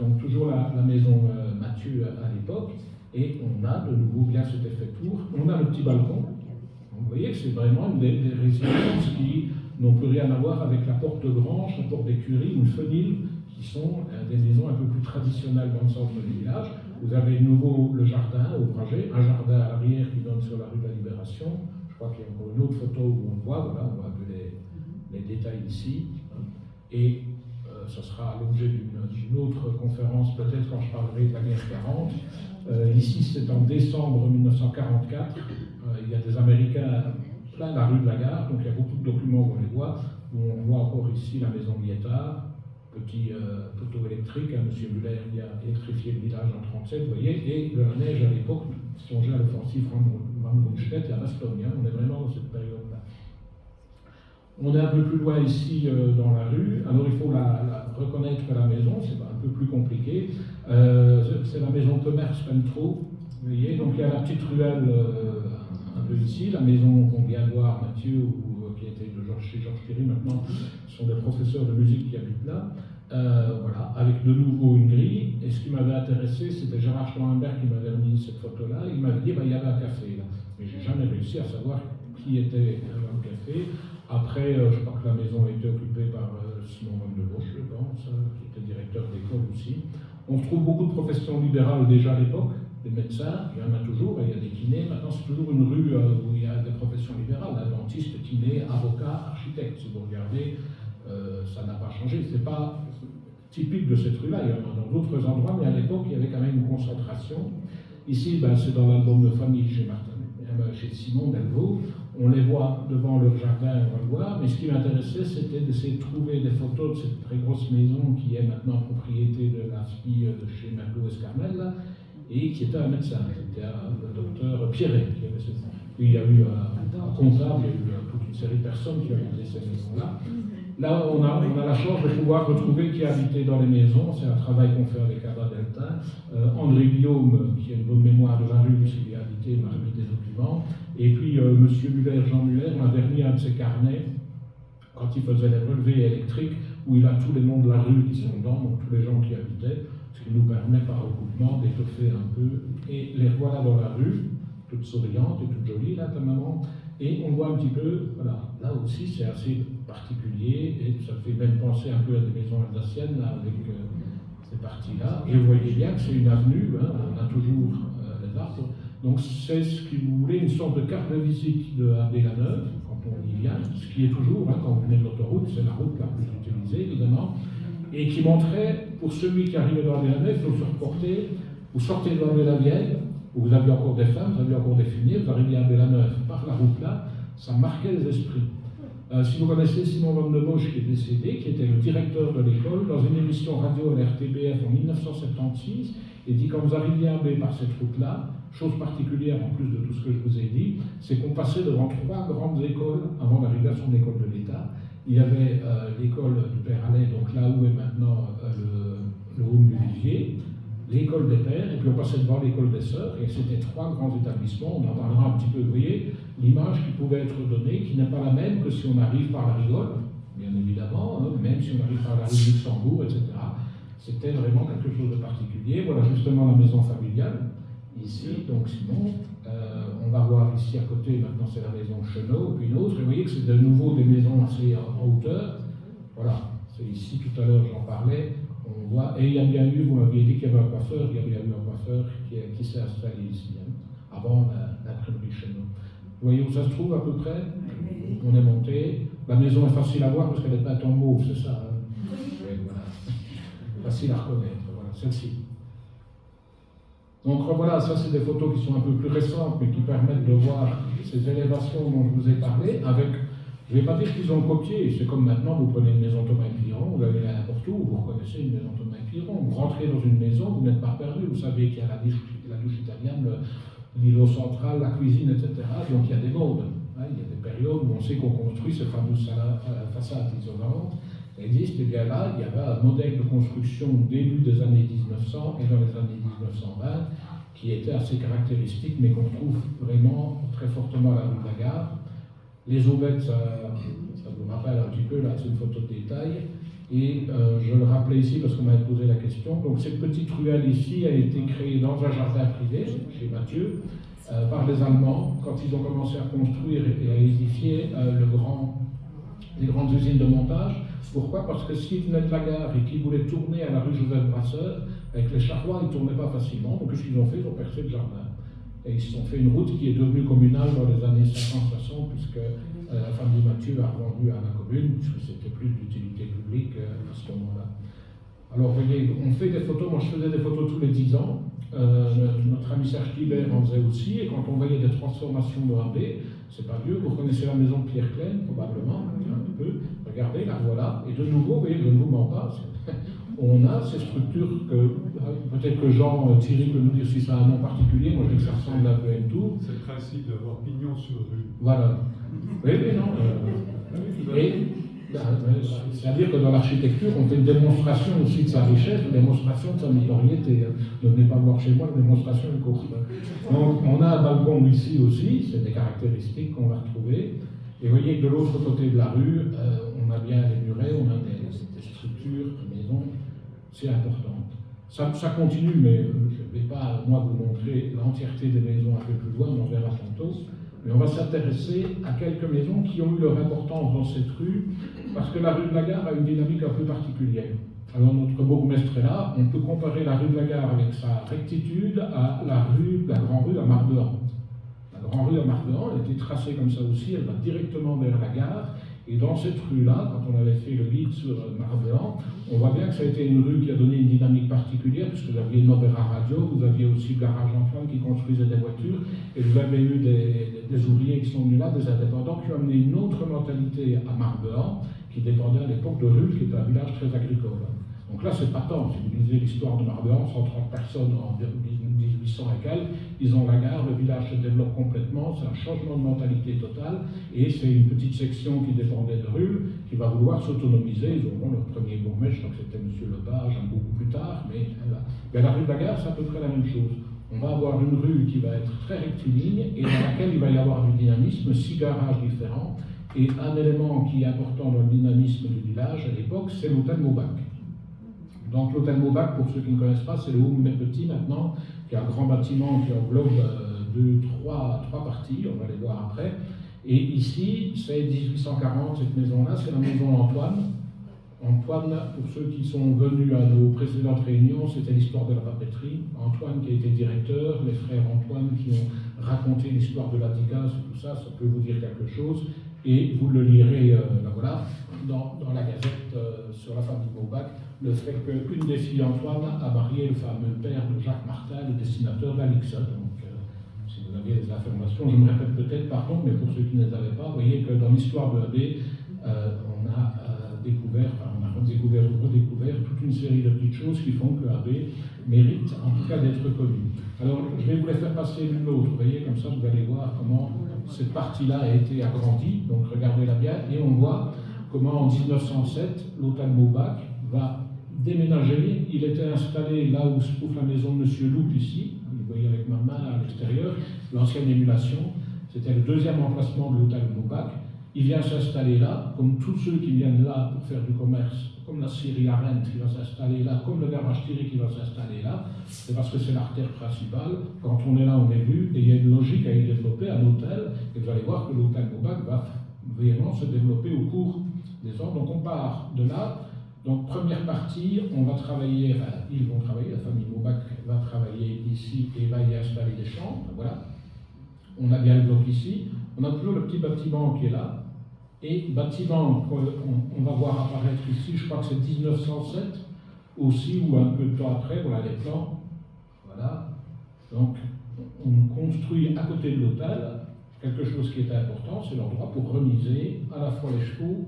donc toujours la maison Mathieu à l'époque, et on a de nouveau bien cet effet tour. On a le petit balcon. Donc, vous voyez que c'est vraiment des résidences qui n'ont plus rien à voir avec la porte de Grange, la porte d'écurie ou le Fenil, qui sont des maisons un peu plus traditionnelles dans le centre du village. Vous avez de nouveau le jardin ouvragé, un jardin à l'arrière qui donne sur la rue de la Libération. Je crois qu'il y a encore une autre photo où on voit, voilà, on voit un peu les détails ici. Et ce sera l'objet d'une autre conférence, peut-être quand je parlerai de la guerre 40. Ici, c'est en décembre 1944. Il y a des Américains plein la rue de la Gare, donc il y a beaucoup de documents où on les voit. Où on voit encore ici la maison Liétard, petit poteau électrique. M. Muller y a électrifié le village en 1937, vous voyez, et de la neige à l'époque, songez à l'offensive Van Rundstedt et à Bastogne. On est vraiment dans cette période-là. On est un peu plus loin ici dans la rue. Alors il faut reconnaître la maison, c'est un peu plus compliqué. C'est la maison commerce Pentreau. Vous voyez, donc il y a la petite ruelle un peu ici, la maison qu'on vient voir, Mathieu, qui était chez Georges Thierry maintenant, ce sont des professeurs de musique qui habitent là. Voilà, avec de nouveau une grille. Et ce qui m'avait intéressé, c'était Gérard Schwanberg qui m'avait remis cette photo-là. Il m'avait dit, il y avait un café là. Mais j'ai jamais réussi à savoir qui était dans le café. Après, je crois que la maison a été occupée par Simon Van de Bosch, je pense, qui était directeur d'école aussi. On trouve beaucoup de professions libérales déjà à l'époque, des médecins, il y en a toujours, il y a des kinés. Maintenant, c'est toujours une rue où il y a des professions libérales, dentiste, kiné, avocat, architecte. Si vous regardez, ça n'a pas changé. C'est pas typique de cette rue-là, il y en a dans d'autres endroits, mais à l'époque, il y avait quand même une concentration. Ici, c'est dans l'album de famille chez chez Simon Delvaux. On les voit devant leur jardin, on va le voir, mais ce qui m'intéressait, c'était d'essayer de trouver des photos de cette très grosse maison qui est maintenant propriété de la fille de chez Merlot Escarmel, là, et qui était un médecin, c'était le docteur Pierret. Il y a eu un comptable, il y a eu toute une série de personnes qui ont habité ces maisons-là. Là, on a la chance de pouvoir retrouver qui habitait dans les maisons. C'est un travail qu'on fait avec Ada Delta. André Guillaume, qui a une bonne mémoire de la rue, puisqu'il y a habité, m'a remis des documents. Et puis, M. Muller, Jean Muller, m'avait remis un de ses carnets quand il faisait les relevés électriques, où il a tous les noms de la rue qui sont dedans, donc tous les gens qui habitaient, ce qui nous permet par recoupement d'étoffer un peu. Et les voilà dans la rue, toute souriante et toute jolie, là, ta maman. Et on voit un petit peu, voilà, là aussi c'est assez particulier, et ça fait même penser un peu à des maisons alsaciennes, là, avec ces parties-là. Et vous voyez bien que c'est une avenue, hein, on a toujours les arbres. Donc c'est, ce que vous voulez, une sorte de carte de visite de Abbé-la-Neuve, quand on y vient, ce qui est toujours, hein, quand vous venez de l'autoroute, c'est la route la plus utilisée, évidemment, et qui montrait, pour celui qui arrivait dans Abbé-la-Neuve, il faut se reporter, vous sortez de Abbé-la-Vieille, où vous aviez encore des femmes, vous aviez encore des fumiers, vous arriviez à Abbé-la-Neuve. Par la route là, ça marquait les esprits. Si vous connaissez Simon Van de Bosch, qui est décédé, qui était le directeur de l'école, dans une émission radio à la RTBF en 1976, il dit quand vous arriviez à Abbé par cette route-là, chose particulière en plus de tout ce que je vous ai dit, c'est qu'on passait devant 3 grandes écoles avant d'arriver à son école de l'État. Il y avait l'école du Père Allais, donc là où est maintenant le Home du Vivier, l'école des pères, et puis on passait devant l'école des sœurs, et c'était 3 grands établissements. On en parlera un petit peu, vous voyez, l'image qui pouvait être donnée, qui n'est pas la même que si on arrive par la Rigole, bien évidemment, hein, même si on arrive par la rue de Luxembourg, etc. C'était vraiment quelque chose de particulier. Voilà justement la maison familiale, ici, donc Simon. On va voir ici à côté, maintenant c'est la maison Chenot, puis une autre, et vous voyez que c'est de nouveau des maisons assez en hauteur. Voilà, c'est ici, tout à l'heure j'en parlais. On voit, et il y a bien eu, vous m'aviez dit qu'il y avait un coiffeur, il y a bien eu un coiffeur qui s'est installé ici, hein, avant l'imprimerie Chenot. Vous voyez où ça se trouve à peu près? On est monté. La maison est facile à voir parce qu'elle est peinte en mauve, c'est ça, hein? Oui, voilà. Facile à reconnaître, voilà, celle-ci. Donc voilà, ça c'est des photos qui sont un peu plus récentes, mais qui permettent de voir ces élévations dont je vous ai parlé, avec, je ne vais pas dire qu'ils ont copié, c'est comme maintenant, vous prenez une maison Thomas et Piron, vous allez n'importe où, vous reconnaissez une maison Thomas et Piron, vous rentrez dans une maison, vous n'êtes pas perdu, vous savez qu'il y a la douche italienne, l'îlot central, la cuisine, etc. Donc il y a des modes, hein, il y a des périodes où on sait qu'on construit ces fameuses façades isolantes. Ça existe, et bien là, il y avait un modèle de construction au début des années 1900 et dans les années 1920 qui était assez caractéristique, mais qu'on trouve vraiment très fortement à la rue de la Gare. Les aubettes, ça vous rappelle un petit peu, là c'est une photo de détail, et je le rappelais ici parce qu'on m'avait posé la question. Donc cette petite ruelle ici a été créée dans un jardin privé, chez Mathieu, par les Allemands, quand ils ont commencé à construire et à édifier les grandes usines de montage. Pourquoi? Parce que s'ils venaient de la gare et qu'ils voulaient tourner à la rue Joseph Brasseur, avec les charrois, ils ne tournaient pas facilement. Donc, qu'est-ce qu'ils ont fait? Ils ont percé le jardin. Et ils se sont fait une route qui est devenue communale dans les années 50-60, puisque la famille Mathieu a vendu à la commune, puisque c'était plus d'utilité publique à ce moment-là. Alors, vous voyez, on fait des photos. Moi, je faisais des photos tous les 10 ans. Notre ami Serge Kibert en faisait aussi. Et quand on voyait des transformations de AB, c'est pas vieux. Vous connaissez la maison de Pierre Klein, probablement, un peu. Regardez, la voilà. Et de nouveau, vous voyez, je ne vous mens pas. On a ces structures que, peut-être que Jean Thierry peut nous dire si ça a un nom particulier. Moi, je dis que ça ressemble un peu à une tour. C'est le principe d'avoir pignon sur rue. Voilà. Oui, mais non. C'est-à-dire que dans l'architecture, on fait une démonstration aussi de sa richesse, une démonstration de sa notoriété. Ne venez pas voir chez moi, la démonstration est courte. Donc, on a un balcon ici aussi, c'est des caractéristiques qu'on va retrouver. Et vous voyez que de l'autre côté de la rue, on a bien les murets, on a des structures, des maisons, c'est important. Ça continue, mais je ne vais pas, moi, vous montrer l'entièreté des maisons un peu plus loin, on verra tantôt. Mais on va s'intéresser à quelques maisons qui ont eu leur importance dans cette rue, parce que la rue de la Gare a une dynamique un peu particulière. Alors notre bourgmestre est là, on peut comparer la rue de la Gare avec sa rectitude à la grande rue à Marbehan. La grande rue à Marbehan, elle était tracée comme ça aussi, elle va directement vers la gare. Et dans cette rue-là, quand on avait fait le guide sur Marbehan, on voit bien que ça a été une rue qui a donné une dynamique particulière, puisque vous aviez une Opéra Radio, vous aviez aussi le garage Antoine qui construisait des voitures, et vous avez eu des ouvriers qui sont venus là, des indépendants, qui ont amené une autre mentalité à Marbehan, qui dépendait à l'époque de Rulle, qui était un village très agricole. Donc là, c'est pas tant. Si vous lisez l'histoire de Marbehan, 130 personnes en 1800 et quelques, ils ont la gare, le village se développe complètement, c'est un changement de mentalité total, et c'est une petite section qui dépendait de Rulle, qui va vouloir s'autonomiser. Ils auront leur premier bourgmestre, je crois que c'était M. Lepage, beaucoup plus tard, mais la rue de la Gare, c'est à peu près la même chose. On va avoir une rue qui va être très rectiligne, et dans laquelle il va y avoir du dynamisme, 6 garages différents, et un élément qui est important dans le dynamisme du village à l'époque, c'est l'hôtel Maubac. Donc l'hôtel Maubac, pour ceux qui ne connaissent pas, c'est le Home des Petits maintenant, qui est un grand bâtiment qui englobe trois parties, on va les voir après. Et ici, c'est 1840, cette maison-là, c'est la maison Antoine. Antoine, pour ceux qui sont venus à nos précédentes réunions, c'était l'histoire de la papeterie. Antoine qui a été directeur, les frères Antoine qui ont raconté l'histoire de l'Attica, tout ça, ça peut vous dire quelque chose. Et vous le lirez, là voilà, dans la Gazette sur la famille Maubac, le fait qu'une des filles Antoine a marié le fameux père de Jacques Martin, le dessinateur d'Alixon. Donc, si vous avez des informations, je me répète peut-être, pardon, mais pour ceux qui ne les avaient pas, vous voyez que dans l'histoire de AB, on a redécouvert toute une série de petites choses qui font que AB mérite en tout cas d'être connu. Alors, je vais vous les faire passer l'une l'autre, vous voyez, comme ça vous allez voir comment cette partie-là a été agrandie, donc regardez-la bien, et on voit comment en 1907, l'hôtel Maubac va déménager. Il était installé là où se trouve la maison de M. Loup ici, vous voyez avec ma main à l'extérieur, l'ancienne émulation, c'était le deuxième emplacement de l'hôtel Maubac. Il vient s'installer là, comme tous ceux qui viennent là pour faire du commerce, comme la Syrie à Rennes qui va s'installer là, comme le garage Thierry qui va s'installer là, c'est parce que c'est l'artère principale. Quand on est là, on est vu, et il y a une logique à y développer, un hôtel, et vous allez voir que l'hôtel Maubac va vraiment se développer au cours des ans. Donc on part de là. Donc première partie, on va travailler, enfin ils vont travailler, la famille Maubac va travailler ici et va y installer des chambres, voilà. On a bien le bloc ici, on a toujours le petit bâtiment qui est là. Et bâtiment qu'on va voir apparaître ici, je crois que c'est 1907 aussi, ou un peu de temps après, voilà les plans. Voilà. Donc, on construit à côté de l'hôtel quelque chose qui est important, c'est l'endroit pour remiser à la fois les chevaux,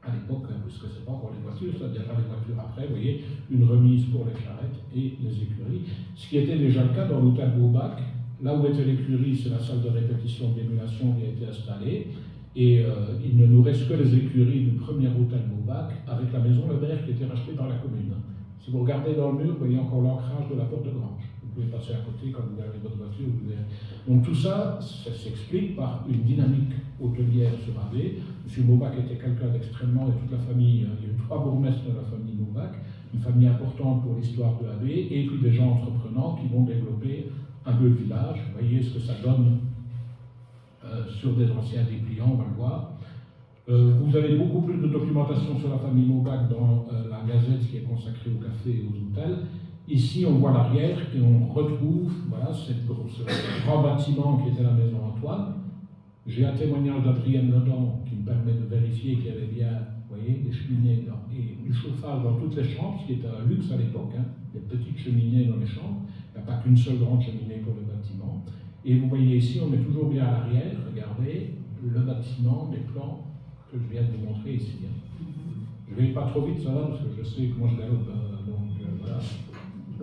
à l'époque, puisque c'est pas pour les voitures, ça viendra les voitures après, vous voyez, une remise pour les charrettes et les écuries. Ce qui était déjà le cas dans l'hôtel Maubac, là où était l'écurie, c'est la salle de répétition d'émulation qui a été installée. Et il ne nous reste que les écuries du premier hôtel Maubac avec la maison Lebert qui a été rachetée par la commune. Si vous regardez dans le mur, vous voyez encore l'ancrage de la porte de Grange. Vous pouvez passer à côté quand vous avez votre voiture. Donc tout ça, ça s'explique par une dynamique hôtelière sur AB. M. Maubac était quelqu'un d'extrêmement, et toute la famille, il y a eu 3 bourgmestres de la famille Maubac, une famille importante pour l'histoire de AB, et puis des gens entreprenants qui vont développer un peu le village. Vous voyez ce que ça donne sur des anciens dépliants, on va le voir. Vous avez beaucoup plus de documentation sur la famille Maubac dans la Gazette qui est consacrée au café et aux hôtels. Ici, on voit l'arrière et on retrouve voilà, ce grand bâtiment qui était la maison Antoine. J'ai un témoignage d'Adrienne Ledon qui me permet de vérifier qu'il y avait bien, vous voyez, des cheminées et du chauffage dans toutes les chambres, ce qui était un luxe à l'époque, hein, des petites cheminées dans les chambres. Il n'y a pas qu'une seule grande cheminée pour le bâtiment. Et vous voyez ici, on est toujours bien à l'arrière, regardez, le bâtiment, les plans que je viens de vous montrer ici. Hein. Je ne vais pas trop vite, ça va, parce que je sais comment je galope, voilà.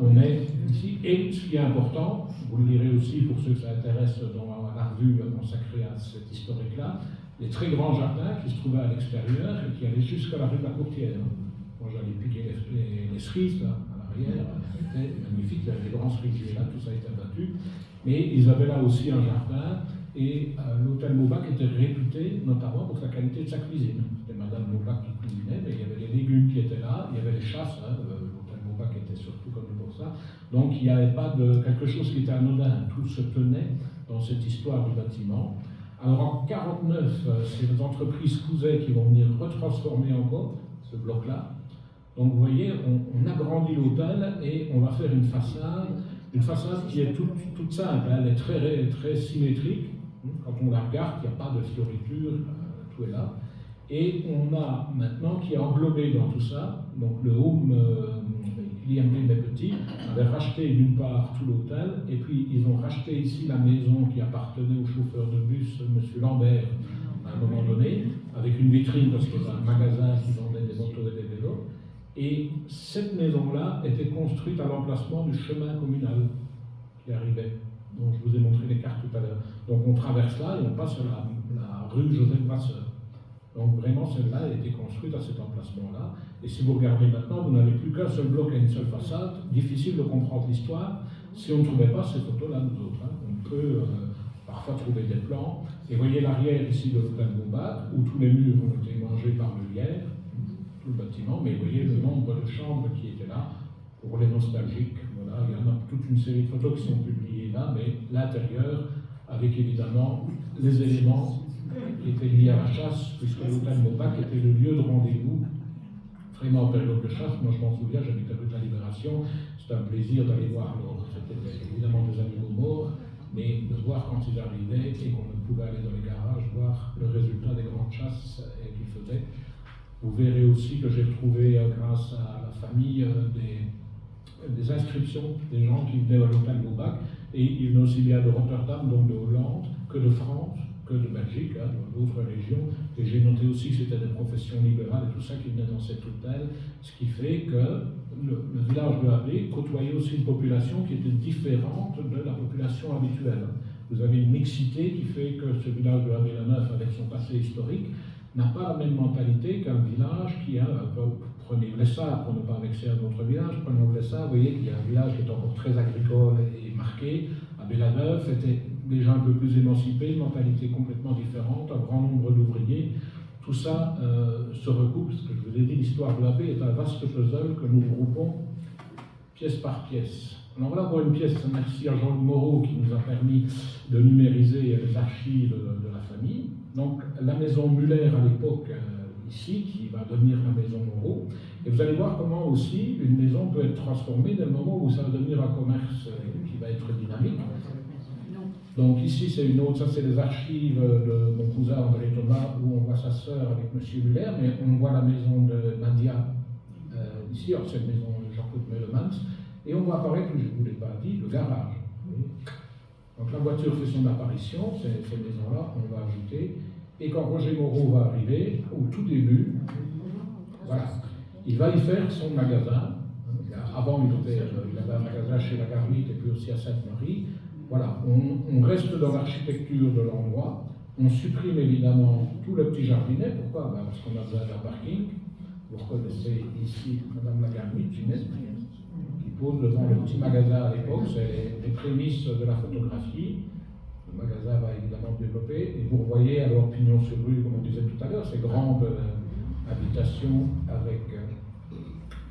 On est ici, et ce qui est important, vous le lirez aussi pour ceux que ça intéresse dans la revue consacrée à cette historique-là, les très grands jardins qui se trouvaient à l'extérieur et qui allaient jusqu'à la rue de la Courtière. Moi j'allais piquer les cerises là, à l'arrière, c'était magnifique, il y avait des grands cerisiers là, tout ça a été abattu, mais ils avaient là aussi un jardin, et l'hôtel Maubac était réputé notamment pour sa qualité de sa cuisine. C'était Madame Maubac qui cuisinait, mais il y avait les légumes qui étaient là, il y avait les chasses, hein, l'hôtel Maubac était surtout connu pour ça. Donc il n'y avait pas de quelque chose qui était anodin, tout se tenait dans cette histoire du bâtiment. Alors en 1949, c'est les entreprises Couzet qui vont venir retransformer encore ce bloc-là. Donc vous voyez, on agrandit l'hôtel et on va faire une façade qui est toute simple, hein, elle est très symétrique. Quand on la regarde, il n'y a pas de fioriture, tout est là. Et on a maintenant qui est englobé dans tout ça, donc le home IMB mais petit, avait racheté d'une part tout l'hôtel, et puis ils ont racheté ici la maison qui appartenait au chauffeur de bus, M. Lambert, à un moment donné, avec une vitrine parce qu'il y avait un magasin qui vendait des motos et des vélos. Et cette maison-là était construite à l'emplacement du chemin communal qui arrivait. Donc je vous ai montré les cartes tout à l'heure. Donc on traverse là et on passe sur la rue Joseph Brasseur. Donc vraiment celle-là a été construite à cet emplacement-là. Et si vous regardez maintenant, vous n'avez plus qu'un seul bloc et une seule façade. Difficile de comprendre l'histoire si on ne trouvait pas ces photos-là nous autres. Hein. On peut parfois trouver des plans. Et voyez l'arrière ici de l'hôtel Maubac, où tous les murs ont été mangés par le lierre, tout le bâtiment, mais vous voyez le nombre de chambres qui étaient là. Pour les nostalgiques, voilà, il y en a toute une série de photos qui sont publiées là, mais l'intérieur, avec évidemment les éléments qui étaient liés à la chasse, puisque l'hôtel Maubac était le lieu de rendez-vous, vraiment en période de chasse. Moi je m'en souviens, j'habitais rue de la Libération, c'était un plaisir d'aller voir. C'était évidemment des animaux morts, mais de voir quand ils arrivaient et qu'on ne pouvait aller dans les garages, voir le résultat des grandes chasses qu'ils faisaient. Vous verrez aussi que j'ai retrouvé, grâce à la famille, des inscriptions des gens qui venaient à l'hôtel Maubac, et ils venaient aussi bien de Rotterdam, donc de Hollande, que de France, que de Belgique, hein, d'autres régions. Et j'ai noté aussi que c'était des professions libérales et tout ça qui venaient dans cet hôtel, ce qui fait que le village de Havre côtoyait aussi une population qui était différente de la population habituelle. Vous avez une mixité qui fait que ce village de Havre-la-Neuve, avec son passé historique, n'a pas la même mentalité qu'un village qui a, prenez Vlessard pour ne pas vexer un autre village, prenons Vlessard, vous voyez qu'il y a un village qui est encore très agricole et marqué. Havre-la-Neuve était déjà un peu plus émancipé, une mentalité complètement différente, un grand nombre d'ouvriers. Tout ça se recoupe, parce que je vous ai dit, l'histoire de la paix est un vaste puzzle que nous groupons pièce par pièce. Alors voilà pour une pièce, merci à Jean Moreau qui nous a permis de numériser les archives de la famille. Donc la maison Muller à l'époque, ici, qui va devenir la maison Moreau. Et vous allez voir comment aussi une maison peut être transformée dès le moment où ça va devenir un commerce qui va être dynamique. Donc ici c'est une autre, ça c'est les archives de mon cousin André Thomas, où on voit sa sœur avec M. Muller, mais on voit la maison de Nadia ici, alors c'est la maison de Jean-Claude Mellemans. Et on voit apparaître, je ne vous l'ai pas dit, le garage. Donc la voiture fait son apparition, ces maisons-là, on va ajouter. Et quand Roger Moreau va arriver, au tout début, voilà, il va y faire son magasin. Avant, il avait un magasin chez la Garmite et puis aussi à Sainte-Marie. Voilà, on reste dans l'architecture de l'endroit. On supprime évidemment tout le petit jardinet. Pourquoi? Parce qu'on a besoin d'un parking. Vous reconnaissez ici Madame la Garmite, Ginette, qui pose devant le petit magasin à l'époque. C'est les prémices de la photographie. Le magasin va évidemment développer. Et vous revoyez alors pignon sur rue, comme on disait tout à l'heure, ces grandes habitations avec...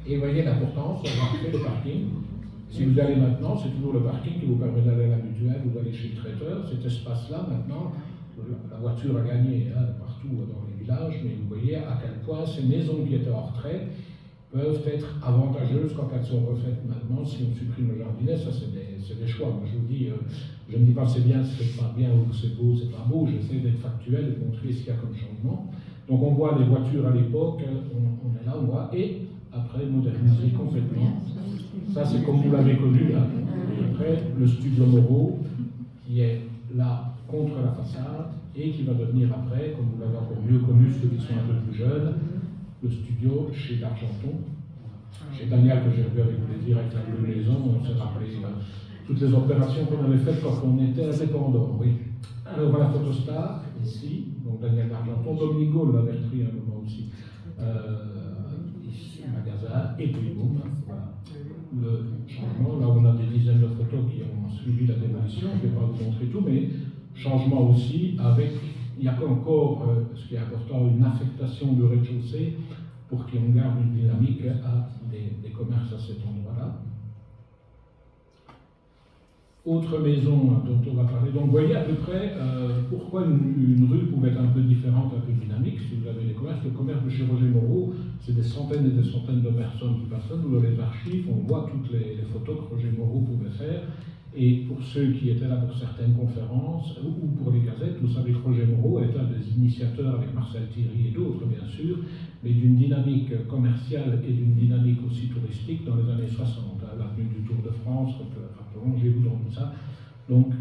et vous voyez l'importance d'avoir fait le parking. Si vous allez maintenant, c'est toujours le parking qui vous permet d'aller à la mutuelle ou d'aller chez le traiteur. Cet espace-là, maintenant, la voiture a gagné partout dans les villages, mais vous voyez à quel point ces maisons qui étaient en retrait peuvent être avantageuses quand elles sont refaites maintenant. Si on supprime le jardinet, ça c'est des choix. Moi je vous dis, je ne dis pas c'est bien, c'est pas bien, ou c'est beau, c'est pas beau. J'essaie d'être factuel et de montrer ce qu'il y a comme changement. Donc on voit les voitures à l'époque, on est là, on voit, et après modernisé complètement. Ça c'est comme vous l'avez connu là. Après le studio Moreau qui est là contre la façade et qui va devenir après, comme vous l'avez encore mieux connu ceux qui sont un peu plus jeunes, le studio chez d'Argenton, chez Daniel que j'ai revu avec plaisir avec la Bleue Maison. On s'est rappelé toutes les opérations qu'on avait faites quand on était indépendant. Oui. Alors voilà Photostar ici, donc Daniel d'Argenton, Dominique Gaulle l'avait repris à un moment aussi. Ici, magasin, et puis boum, voilà. Le changement, là on a des dizaines de photos qui ont suivi la démolition, je ne vais pas vous montrer tout, mais changement aussi avec, il y a encore, ce qui est important, une affectation du rez-de-chaussée pour qu'on garde une dynamique à des commerces à cet endroit-là. Autre maison dont on va parler, donc vous voyez à peu près pourquoi une rue pouvait être un peu différente, un peu dynamique. Si vous avez les commerces, le commerce de chez Roger Moreau, c'est des centaines et des centaines de personnes qui passent. Nous, dans les archives, on voit toutes les photos que Roger Moreau pouvait faire. Et pour ceux qui étaient là pour certaines conférences ou pour les gazettes, vous savez que Roger Moreau est un des initiateurs avec Marcel Thierry et d'autres bien sûr, mais d'une dynamique commerciale et d'une dynamique aussi touristique dans les années 60, à l'avenue du Tour de France, rappelons-vous dans tout ça. Donc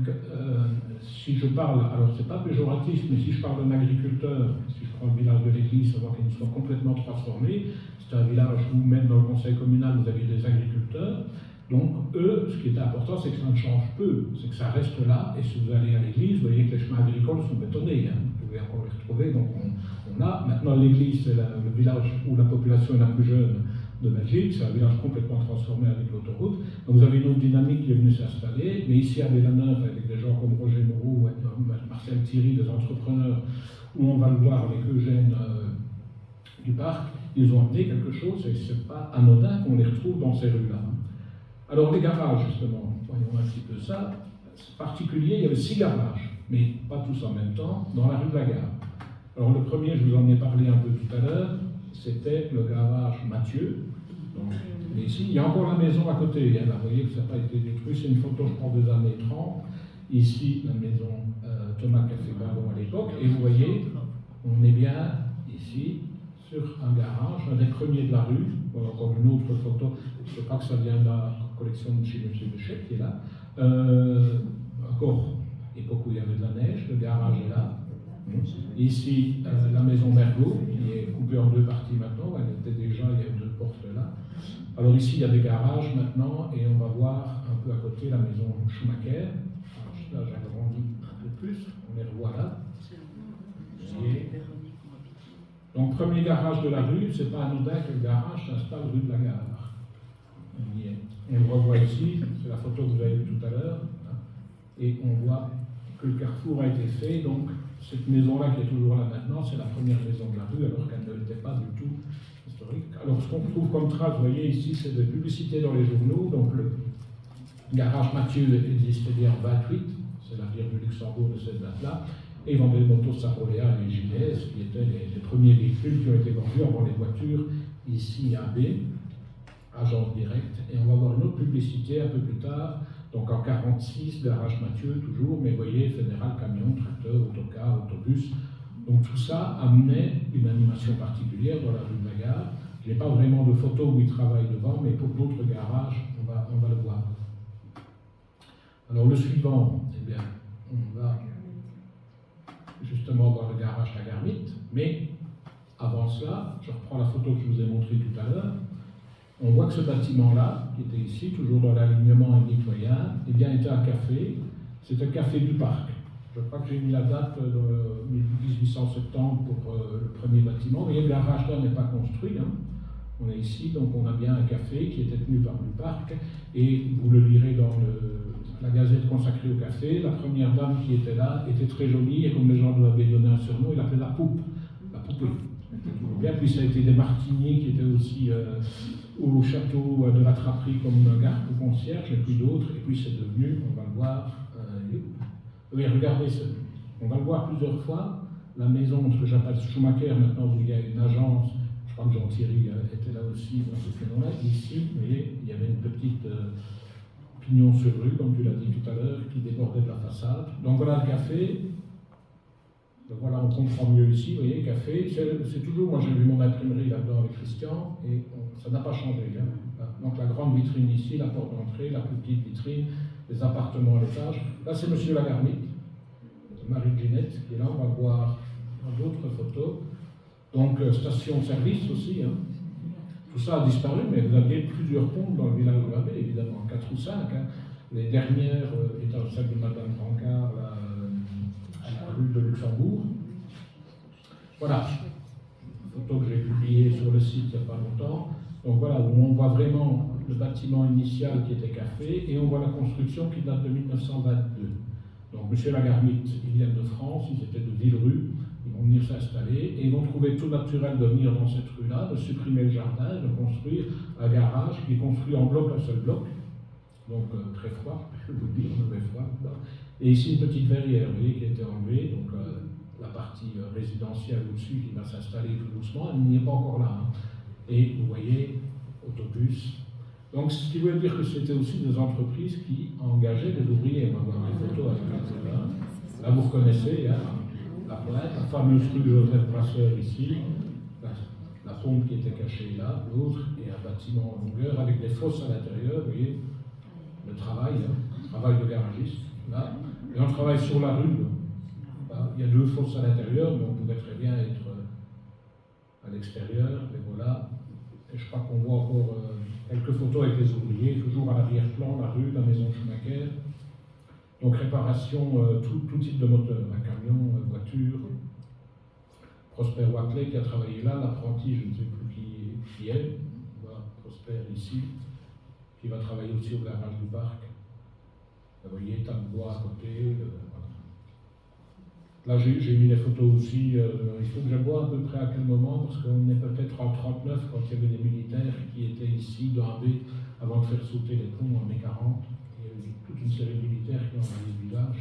si je parle, alors c'est pas péjoratif, mais si je parle d'un agriculteur, si je prends le village de l'Église, avant qu'il ne soit complètement transformé, c'est un village où même dans le conseil communal vous aviez des agriculteurs. Donc, eux, ce qui est important, c'est que ça ne change peu, c'est que ça reste là, et si vous allez à l'église, vous voyez que les chemins agricoles sont bétonnés, hein. Vous pouvez encore les retrouver, donc on a, maintenant l'église, c'est le village où la population est la plus jeune de Belgique, c'est un village complètement transformé avec l'autoroute, donc vous avez une autre dynamique qui est venue s'installer, mais ici à Villeneuve, avec des gens comme Roger Moreau, Marcel Thierry, des entrepreneurs, où on va le voir avec Eugène du Parc, ils ont amené quelque chose, et c'est pas anodin qu'on les retrouve dans ces rues-là. Alors les garages, justement, voyons un petit peu ça. C'est particulier, il y avait 6 garages, mais pas tous en même temps, dans la rue de la Gare. Alors le premier, je vous en ai parlé un peu tout à l'heure, c'était le garage Mathieu. Donc, mais ici, il y a encore la maison à côté. Hein, là, vous voyez que ça n'a pas été détruit, c'est une photo, je crois, des années 30. Ici, la maison Thomas Café Baron à l'époque. Et vous voyez, on est bien ici, sur un garage, un des premiers de la rue. Voilà encore une autre photo, je crois que ça vient de la collection de chez M. Béchet qui est là. Encore, époque où il y avait de la neige, le garage est là. Ici, la maison Mergot, qui est coupée en 2 parties maintenant, elle était déjà, il y a 2 portes là. Alors ici, il y a des garages maintenant, et on va voir un peu à côté la maison Schumacher. Alors là, j'agrandis un peu plus, on les revoit là. Donc, premier garage de la rue, c'est pas anodin que le garage s'installe rue de la Gare. On le revoit ici, c'est la photo que vous avez vue tout à l'heure, et on voit que le carrefour a été fait, donc cette maison-là qui est toujours là maintenant, c'est la première maison de la rue, alors qu'elle ne l'était pas du tout historique. Alors ce qu'on trouve comme trace, vous voyez ici, c'est des publicités dans les journaux, donc le garage Mathieu existait bien en 28, c'est l'avenir du Luxembourg de cette date-là, et vendait des motos Saroléa et les JS, qui étaient les premiers véhicules qui ont été vendus avant les voitures ici à B, agence directe. Et on va voir une autre publicité un peu plus tard, donc en 46, garage Mathieu toujours, mais vous voyez, fédéral, camion, tracteur, autocar, autobus. Donc tout ça amenait une animation particulière dans la rue de la Gare. Je n'ai pas vraiment de photos où ils travaillent devant, mais pour d'autres garages, on va le voir. Alors le suivant, eh bien, on va justement dans le garage La Garmite, mais avant cela, je reprends la photo que je vous ai montrée tout à l'heure, on voit que ce bâtiment-là, qui était ici, toujours dans l'alignement mitoyen, eh bien, était un café, c'est un café du Parc. Je crois que j'ai mis la date de 1870 pour le premier bâtiment. Vous voyez, le garage là n'est pas construit, hein. On est ici, donc on a bien un café qui était tenu par le Parc, et vous le lirez dans la gazette consacrée au café. La première dame qui était là était très jolie, et comme les gens lui avaient donné un surnom, il l'appelait la poupe, la poupée. Bien, puis ça a été des martiniers qui étaient aussi au château de la Traperie comme garde ou concierge, et puis d'autres, et puis c'est devenu, on va le voir, oui, regardez, on va le voir plusieurs fois, la maison, ce que j'appelle Schumacher, maintenant où il y a une agence, je crois que Jean Thierry était là aussi dans ce créneau-là. Ici, vous voyez, il y avait une petite pignon sur rue, comme tu l'as dit tout à l'heure, qui débordait de la façade. Donc voilà le café. Donc voilà, on comprend mieux ici, vous voyez, café. C'est toujours, moi j'ai vu mon imprimerie là-dedans avec Christian, et ça n'a pas changé. Hein. Donc la grande vitrine ici, la porte d'entrée, la plus petite vitrine, les appartements à l'étage. Là c'est Monsieur Lagarmite, Marie Ginette, qui est là, on va voir dans d'autres photos. Donc station-service aussi. Hein. Tout ça a disparu, mais vous aviez plusieurs pompes dans le village de la Baie, évidemment, 4 ou 5. Hein. Les dernières étant celle de Madame Brancard, à la rue de Luxembourg. Voilà, photo que j'ai publiée sur le site il n'y a pas longtemps. Donc voilà, où on voit vraiment le bâtiment initial qui était café, et on voit la construction qui date de 1922. Donc M. Lagarmite, ils viennent de France, ils étaient de Villerue. Ils vont venir s'installer et ils vont trouver tout naturel de venir dans cette rue-là, de supprimer le jardin, de construire un garage qui est construit en bloc, un seul bloc, donc très froid, je vous le dis, on avait froid. Et ici une petite verrière, vous voyez, qui a été enlevée, donc la partie résidentielle au-dessus qui va s'installer tout doucement, elle n'y est pas encore là. Hein. Et vous voyez, autobus. Donc ce qui veut dire que c'était aussi des entreprises qui engageaient des ouvriers. On va voir les photos avec là. Là vous reconnaissez, hein, la plainte, la fameuse rue de Joseph Brasseur ici, la pompe qui était cachée là, l'autre, et un bâtiment en longueur avec des fosses à l'intérieur, vous voyez, le travail, hein, le travail de garagiste, là, et on travaille sur la rue. Là. Il y a 2 fosses à l'intérieur, mais on pourrait très bien être à l'extérieur, les voilà, et je crois qu'on voit encore quelques photos avec les ouvriers, toujours à l'arrière-plan, la rue, la maison Schumacher. Donc réparation, tout type de moteur, un camion, une voiture. Prosper Wackley qui a travaillé là, l'apprenti, je ne sais plus qui est, voilà, Prosper ici, qui va travailler aussi au garage du parc. Vous voyez, tas de bois à côté. Voilà. Là j'ai mis les photos aussi, il faut que je vois à peu près à quel moment, parce qu'on est peut-être en 39 quand il y avait des militaires qui étaient ici dans la baie avant de faire sauter les ponts en mai 40. Toute une série de militaires qui ont envahi le village.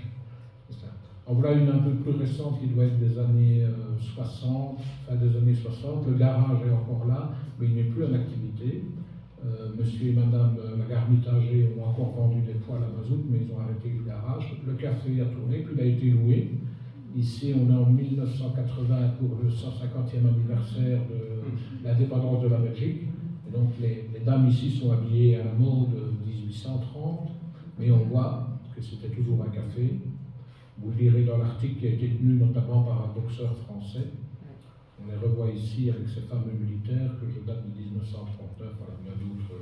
En voilà une un peu plus récente qui doit être des années 60, fin des années 60. Le garage est encore là, mais il n'est plus en activité. Monsieur et Madame Lagarmite âgés ont encore vendu des poêles à mazout, mais ils ont arrêté le garage. Le café a tourné, puis il a été loué. Ici, on est en 1980 pour le 150e anniversaire de l'indépendance de la Belgique. Et donc les dames ici sont habillées à la mode 1830. Mais on voit que c'était toujours un café. Vous lirez dans l'article qui a été tenu notamment par un boxeur français. On les revoit ici avec ces fameux militaires que je date de 1939. Voilà, il y a d'autres.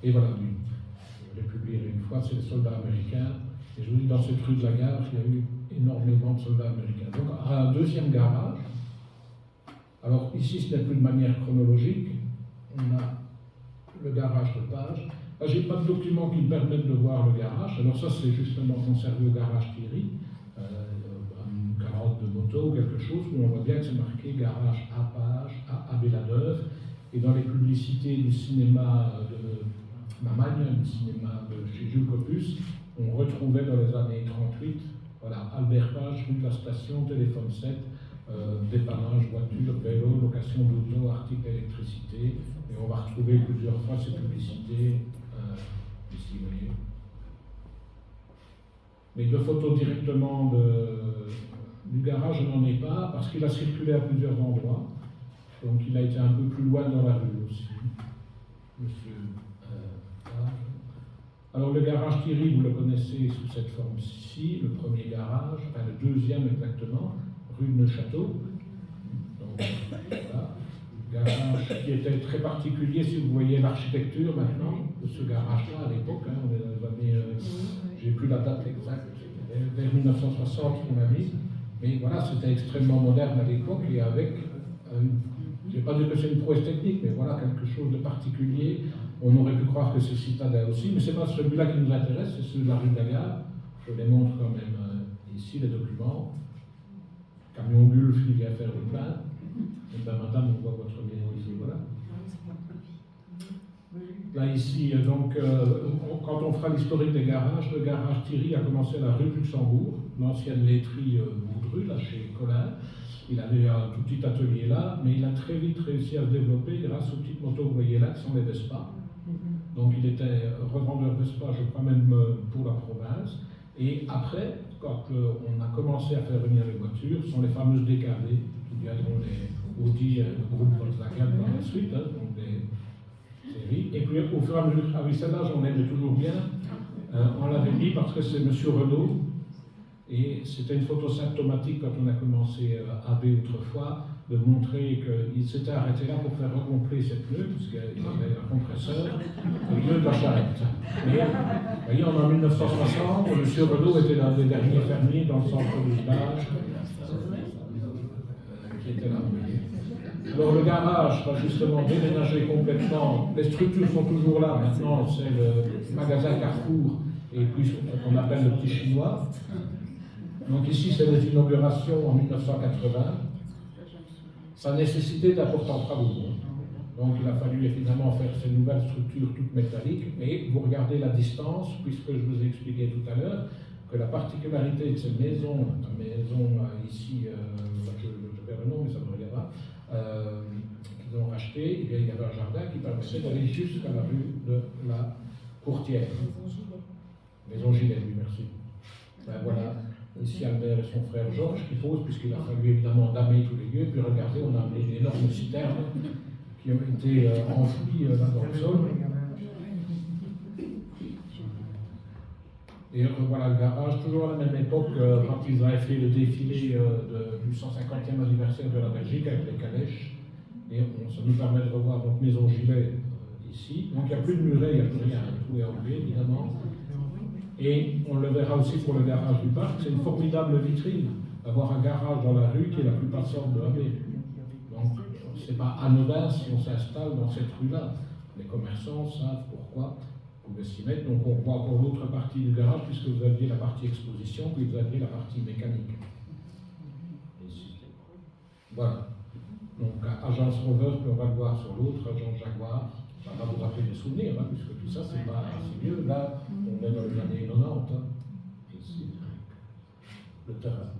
Et voilà, je les publierai une fois, c'est les soldats américains. Et je vous dis, dans cette rue de la Gare, il y a eu énormément de soldats américains. Donc, un deuxième garage. Alors, ici, ce n'est plus de manière chronologique. On a le garage de Page. Là, je n'ai pas de documents qui me permettent de voir le garage. Alors ça, c'est justement conservé au garage Thierry, une carotte de moto ou quelque chose, où on voit bien que c'est marqué garage à Page, à Belladeuve. Et dans les publicités du cinéma de Mamagne, du cinéma de chez Jules Copus, on retrouvait dans les années 38, voilà, Albert Page, rue de la station, téléphone 7, dépannage, voiture, vélo, location d'auto, articles électricité. Et on va retrouver plusieurs fois ces publicités. Ici, vous voyez. Mais de photos directement du garage, je n'en ai pas, parce qu'il a circulé à plusieurs endroits. Donc il a été un peu plus loin dans la rue aussi. Monsieur Page. Alors le garage Thierry, vous le connaissez sous cette forme-ci, le premier garage, enfin le deuxième exactement, rue de Neuchâteau. Donc voilà. Garage qui était très particulier, si vous voyez l'architecture maintenant de ce garage-là à l'époque, hein, on est dans les années, j'ai plus la date exacte, vers 1960 on a mis, mais voilà, c'était extrêmement moderne à l'époque et avec, je ne vais pas dire que c'est une prouesse technique, mais voilà, quelque chose de particulier. On aurait pu croire que c'est citadin aussi, mais ce n'est pas celui-là qui nous intéresse, c'est celui de la rue de la Gare. Je les montre quand même ici, les documents. Camion Gulf qui vient faire le plein. Et bien, madame, on voit votre maison ici, voilà. Là, ici, donc, quand on fera l'historique des garages, le garage Thierry a commencé à la rue Luxembourg. l'ancienne laiterie Boudru, là chez Colin. Il avait un tout petit atelier là, mais il a très vite réussi à se développer grâce aux petites motos que vous voyez là, qui sont les Vespa. Donc il était revendeur Vespa, je crois même pour la province. Et après, quand on a commencé à faire venir les voitures, ce sont les fameuses DKV, qui deviendront les Audi, le groupe Volkswagen par la suite, hein, donc des séries. Et puis au fur et à mesure, avec celle-là, j'en aimais toujours bien. On l'avait mis parce que c'est M. Renault. Et c'était une photo symptomatique quand on a commencé AB autrefois, de montrer qu'il s'était arrêté là pour faire regonfler ses pneus, puisqu'il avait un compresseur, au lieu de la charrette. Mais, vous voyez, on est en 1960, et M. Renault était l'un des derniers fermiers dans le centre du village, qui était là. Alors le garage va justement déménager complètement, les structures sont toujours là, maintenant c'est le magasin Carrefour, et puis ce qu'on appelle le petit chinois. Donc ici c'est les inaugurations en 1980. Ça nécessitait d'importants travaux. Donc il a fallu évidemment faire ces nouvelles structures toutes métalliques, mais vous regardez la distance, puisque je vous ai expliqué tout à l'heure que la particularité de ces maisons, ici, je perds le nom, mais ça ne me regarde pas, qu'ils ont racheté, il y avait un jardin qui permettait d'aller jusqu'à la rue de la Courtière. Maison Gilet, oui, merci. Ben voilà, ici Albert et son frère Georges qui posent, puisqu'il a fallu évidemment damer tous les lieux, puis regardez, on a amené d'énormes citernes qui ont été enfouies là dans le sol. Et voilà le garage, toujours à la même époque, quand ils avaient fait le défilé du 150e anniversaire de la Belgique avec les calèches. Et ça nous permet de revoir notre maison Gilet ici. Donc il n'y a plus de muret, il n'y a plus rien, tout est enlevé évidemment. Et on le verra aussi pour le garage du parc, c'est une formidable vitrine d'avoir un garage dans la rue qui est la plus passante de la baie. Donc c'est pas anodin si on s'installe dans cette rue-là. Les commerçants savent pourquoi on pouvait s'y mettre. Donc on voit encore l'autre partie du garage, puisque vous aviez la partie exposition, puis vous aviez la partie mécanique. Ici. Voilà. Donc Agence Rover, puis on va le voir sur l'autre, Agence Jaguar. Ça va vous rappeler des souvenirs, hein, puisque tout ça c'est pas assez vieux. Là, on est dans les années 90. Hein. Ici. Le terrain.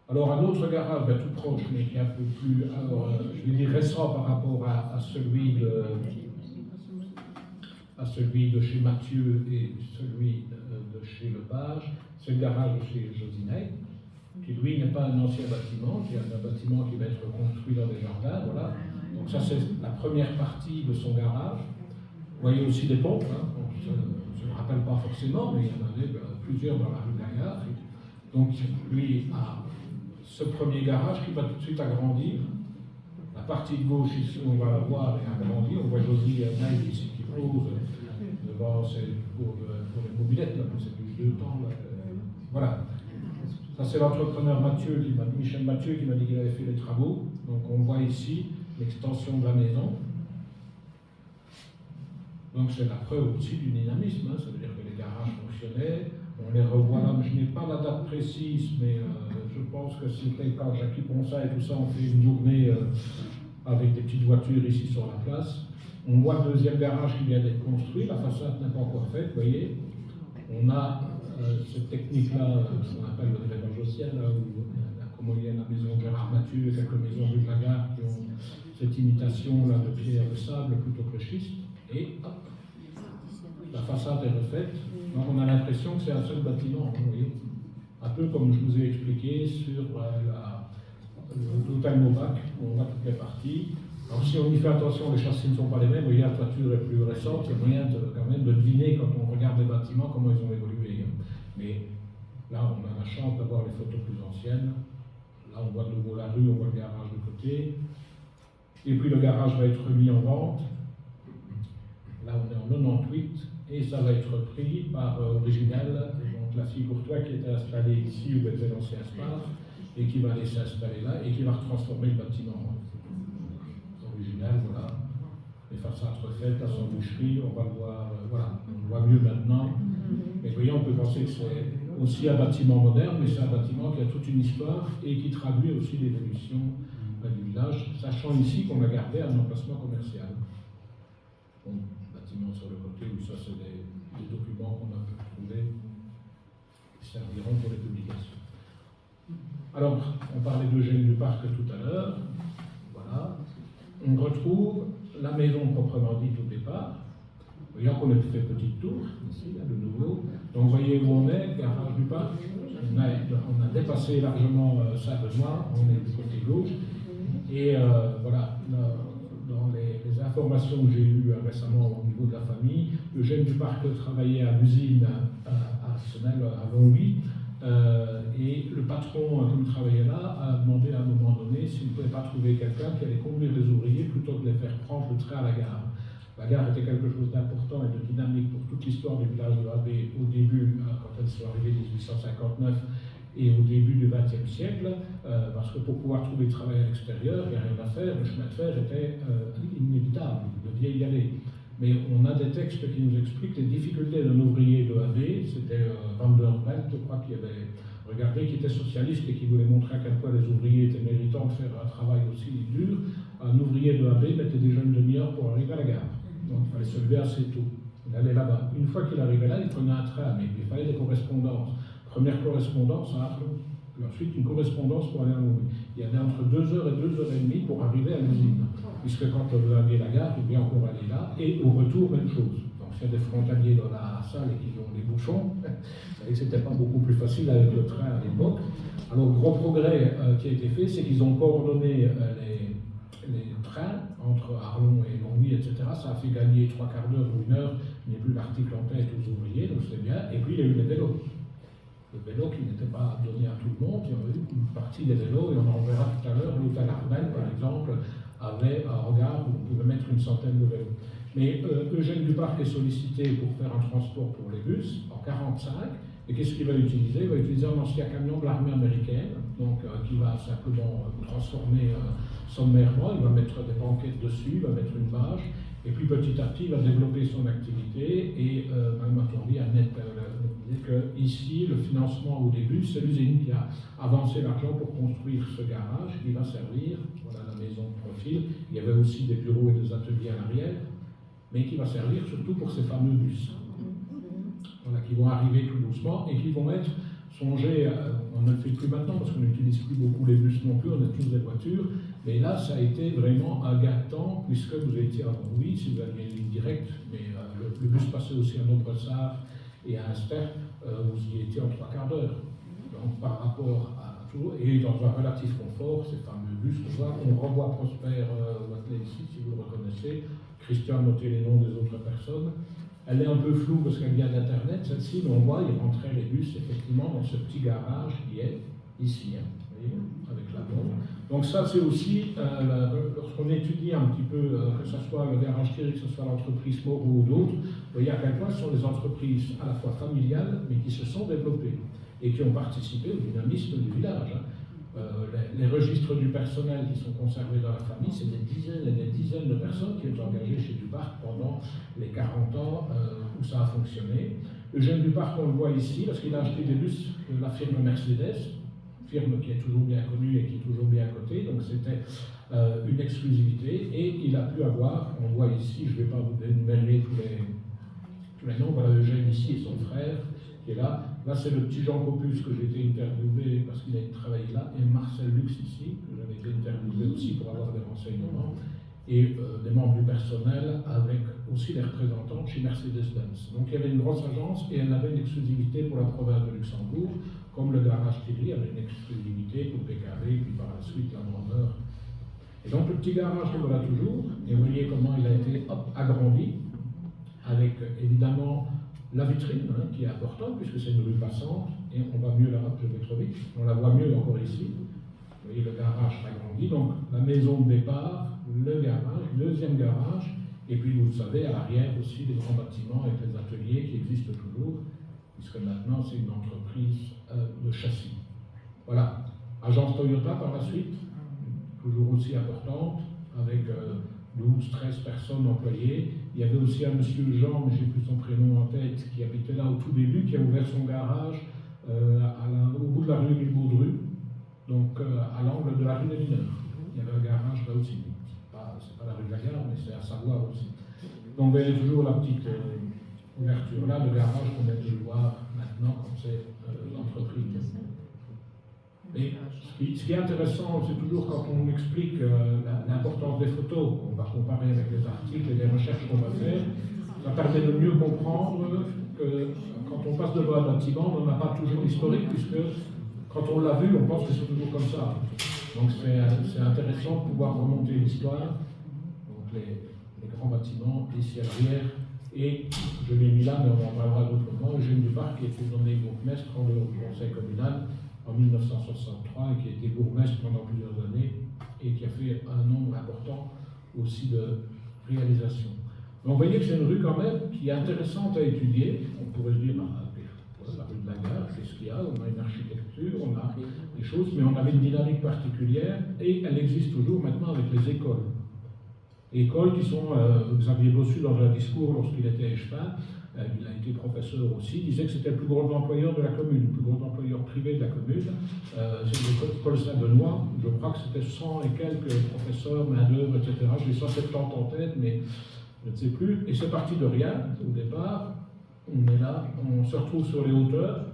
Alors un autre garage, ben, tout proche, mais qui est un peu plus, alors, je vais dire récent par rapport à celui de chez Mathieu et celui de chez Lepage, c'est le garage de chez Josinet, qui lui n'est pas un ancien bâtiment, qui est un bâtiment qui va être construit dans des jardins, voilà. Donc ça c'est la première partie de son garage. Vous voyez aussi des pompes, hein. Je ne me rappelle pas forcément, mais il y en avait plusieurs dans la rue Gaillard. Donc lui a ce premier garage qui va tout de suite agrandir. La partie de gauche ici, on va la voir et agrandir. On voit Josie Naïf ici qui pose devant, c'est pour les mobilettes, là, c'est du 2 temps. Là. Voilà. Ça c'est l'entrepreneur Michel Mathieu qui m'a dit qu'il avait fait les travaux. Donc on voit ici l'extension de la maison. Donc c'est la preuve aussi du dynamisme, hein. Ça veut dire que les garages fonctionnaient. On les revoit là, je n'ai pas la date précise, mais je pense que c'était quand Jacques Ponsa et tout ça ont fait une journée avec des petites voitures ici sur la place. On voit le deuxième garage qui vient d'être construit, la façade n'est pas encore faite, vous voyez. On a cette technique-là, qu'on appelle le greffage au ciel, là, où comme il y a la maison de Gérard Mathieu et quelques maisons rue de la Gare qui ont cette imitation là, de pierre de sable plutôt que le schiste. Et hop, la façade est refaite. Donc on a l'impression que c'est un seul bâtiment, vous voyez. Un peu comme je vous ai expliqué sur l'hôtel Maubac, où on voit toutes les parties. Alors si on y fait attention, les châssis ne sont pas les mêmes, vous voyez, la toiture est plus récente, il y a moyen quand même de deviner quand on regarde les bâtiments comment ils ont évolué. Mais là, on a la chance d'avoir les photos plus anciennes. Là, on voit de nouveau la rue, on voit le garage de côté. Et puis le garage va être mis en vente. Là, on est en 98. Et ça va être pris par Original, donc la fille Courtois qui était installée ici où était l'ancien Spar, et qui va aller s'installer là, et qui va transformer le bâtiment. Original, voilà. Les façades refaites, la boucherie, on va le voir, voilà, on le voit mieux maintenant. Mais vous voyez, on peut penser que c'est aussi un bâtiment moderne, mais c'est un bâtiment qui a toute une histoire et qui traduit aussi l'évolution du village, sachant ici qu'on a gardé un emplacement commercial. Donc, bâtiment sur le côté, où ça c'est des documents qu'on a pu trouver qui serviront pour les publications. Alors, on parlait d'Eugène Duparc tout à l'heure. Voilà. On retrouve la maison proprement dite au départ. Voyons qu'on a fait petite tour, ici, là, de nouveau. Donc, vous voyez où on est, garage Duparc. On a dépassé largement Saint-Benoît, on est du côté gauche. Et voilà, dans les informations que j'ai eues récemment au niveau de la famille, Eugène Duparc travaillait à l'usine à Senel, à Longwy. Et le patron, comme il travaillait là, a demandé à un moment donné s'il ne pouvait pas trouver quelqu'un qui allait conduire les ouvriers plutôt que de les faire prendre le train à la gare. La gare était quelque chose d'important et de dynamique pour toute l'histoire du village de Abbé au début, quand elles sont arrivées en 1859 et au début du XXe siècle, parce que pour pouvoir trouver du travail à l'extérieur, il n'y a rien à faire, le chemin de fer était inévitable, vous deviez y aller. Mais on a des textes qui nous expliquent les difficultés d'un ouvrier de Abbé. C'était Van der Belt, je crois, qui avait regardé, qui était socialiste et qui voulait montrer à quel point les ouvriers étaient méritants de faire un travail aussi dur. Un ouvrier de Abbé mettait déjà une demi-heure pour arriver à la gare. Donc il fallait se lever assez tôt. Il allait là-bas. Une fois qu'il arrivait là, il prenait un train, mais il fallait des correspondances. Première correspondance à Arlon. Puis ensuite, une correspondance pour aller à Longwy. Il y avait entre 2 heures et 2 heures et demie pour arriver à l'usine. Puisque quand vous avez la gare, il faut bien encore aller là. Et au retour, même chose. Donc s'il y a des frontaliers dans la salle et qui ont des bouchons, vous savez que c'était pas beaucoup plus facile avec le train à l'époque. Alors, le gros progrès qui a été fait, c'est qu'ils ont coordonné les trains entre Arlon et Longwy, etc. Ça a fait gagner 3/4 d'heure ou 1 heure. Il n'y a plus l'article en tête aux ouvriers, donc c'est bien. Et puis, il y a eu les vélos. Le vélo qui n'était pas donné à tout le monde, il y en a eu une partie des vélos, et on en verra tout à l'heure. L'hôtel Armel, par exemple, avait un regard où on pouvait mettre une centaine de vélos. Mais Eugène Duparc est sollicité pour faire un transport pour les bus en 1945. Et qu'est-ce qu'il va utiliser? Il va utiliser un ancien camion de l'armée américaine, donc qui va simplement transformer sommairement. Il va mettre des banquettes dessus, il va mettre une bâche. Et puis petit à petit, il va développer son activité. Et Mme Matondy a net dit que ici, le financement au début, c'est l'usine qui a avancé l'argent pour construire ce garage qui va servir, voilà la maison de profil. Il y avait aussi des bureaux et des ateliers à l'arrière, mais qui va servir surtout pour ces fameux bus. Voilà, qui vont arriver tout doucement et qui vont être songés, on ne le fait plus maintenant parce qu'on n'utilise plus beaucoup les bus non plus, on a tous des voitures, mais là ça a été vraiment un gain de temps puisque vous étiez à Longwy, si vous aviez une ligne directe, mais le bus passait aussi à Nobressart et à Aster, vous y étiez en 3/4 d'heure. Donc par rapport à tout, et dans un relatif confort, ces fameux bus, on revoit Prosper Watley ici, si vous le reconnaissez. Christian a noté les noms des autres personnes. Elle est un peu floue parce qu'elle vient d'Internet, celle-ci, mais on voit, il rentrait les bus effectivement dans ce petit garage qui est ici, hein, vous voyez, avec la bombe. Donc ça, c'est aussi, lorsqu'on étudie un petit peu, que ce soit le garage Thierry, que ce soit l'entreprise Moreau ou d'autres, vous voyez à quel point ce sont des entreprises à la fois familiales, mais qui se sont développées et qui ont participé au dynamisme du village. Hein. Les registres du personnel qui sont conservés dans la famille, c'est des dizaines et des dizaines de personnes qui ont été engagées chez Duparc pendant les 40 ans où ça a fonctionné. Eugène Duparc, on le voit ici, parce qu'il a acheté des bus de la firme Mercedes, firme qui est toujours bien connue et qui est toujours bien cotée, donc c'était une exclusivité, et il a pu avoir, on voit ici, je ne vais pas vous énumérer tous les noms, voilà Eugène ici et son frère, qui est là. Là, c'est le petit Jean Copus que j'ai été interviewé parce qu'il a travaillé là, et Marcel Lux ici, que j'avais été interviewé aussi pour avoir des renseignements, et des membres du personnel avec aussi les représentants chez Mercedes-Benz. Donc il y avait une grosse agence et elle avait une exclusivité pour la province de Luxembourg, comme le garage Thierry avait une exclusivité pour PKV, puis par la suite la Grandeur. Et donc le petit garage, le voilà toujours, et vous voyez comment il a été agrandi, avec évidemment la vitrine, hein, qui est importante, puisque c'est une rue passante, et on va mieux là, je vais trop vite, on la voit mieux encore ici. Vous voyez, le garage s'agrandit, donc la maison de départ, le garage, deuxième garage, et puis vous le savez, à l'arrière aussi, des grands bâtiments avec les ateliers qui existent toujours, puisque maintenant c'est une entreprise de châssis. Voilà. Agence Toyota par la suite, toujours aussi importante, avec 12-13 personnes employées. Il y avait aussi un monsieur Jean, mais je n'ai plus son prénom en tête, qui habitait là au tout début, qui a ouvert son garage au bout de la rue Milboudru, donc à l'angle de la rue des Mineurs. Il y avait un garage là aussi. C'est pas la rue de la Gare, mais c'est à Savoie aussi. Donc vous voyez toujours la petite ouverture-là, le garage qu'on vient de voir maintenant quand c'est l'entreprise. Mais ce qui est intéressant, c'est toujours quand on explique l'importance des photos, on va comparer avec les articles et les recherches qu'on va faire, ça permet de mieux comprendre que quand on passe devant un bâtiment, on n'a pas toujours l'historique, puisque quand on l'a vu, on pense que c'est toujours comme ça. Donc c'est intéressant de pouvoir remonter l'histoire, donc les grands bâtiments, ici à l'arrière, et je l'ai mis là, mais on en parlera d'autres moments, Eugène Duparc, qui a été nommé bourgmestre en dehors du conseil communal en 1963 et qui a été bourgmestre pendant plusieurs années et qui a fait un nombre important aussi de réalisations. Donc vous voyez que c'est une rue quand même qui est intéressante à étudier. On pourrait se dire, la rue de la Gare, c'est ce qu'il y a, on a une architecture, on a des choses, mais on avait une dynamique particulière et elle existe toujours maintenant avec les écoles. Écoles qui sont, Xavier Bossu dans un discours lorsqu'il était échevin, il a été professeur aussi, disait que c'était le plus gros employeur de la commune, le plus gros employeur privé de la commune. C'est l'école Saint-Benoît, je crois que c'était 100 et quelques professeurs, main-d'œuvre, etc. J'ai 170 en tête, mais je ne sais plus. Et c'est parti de rien au départ. On est là, on se retrouve sur les hauteurs.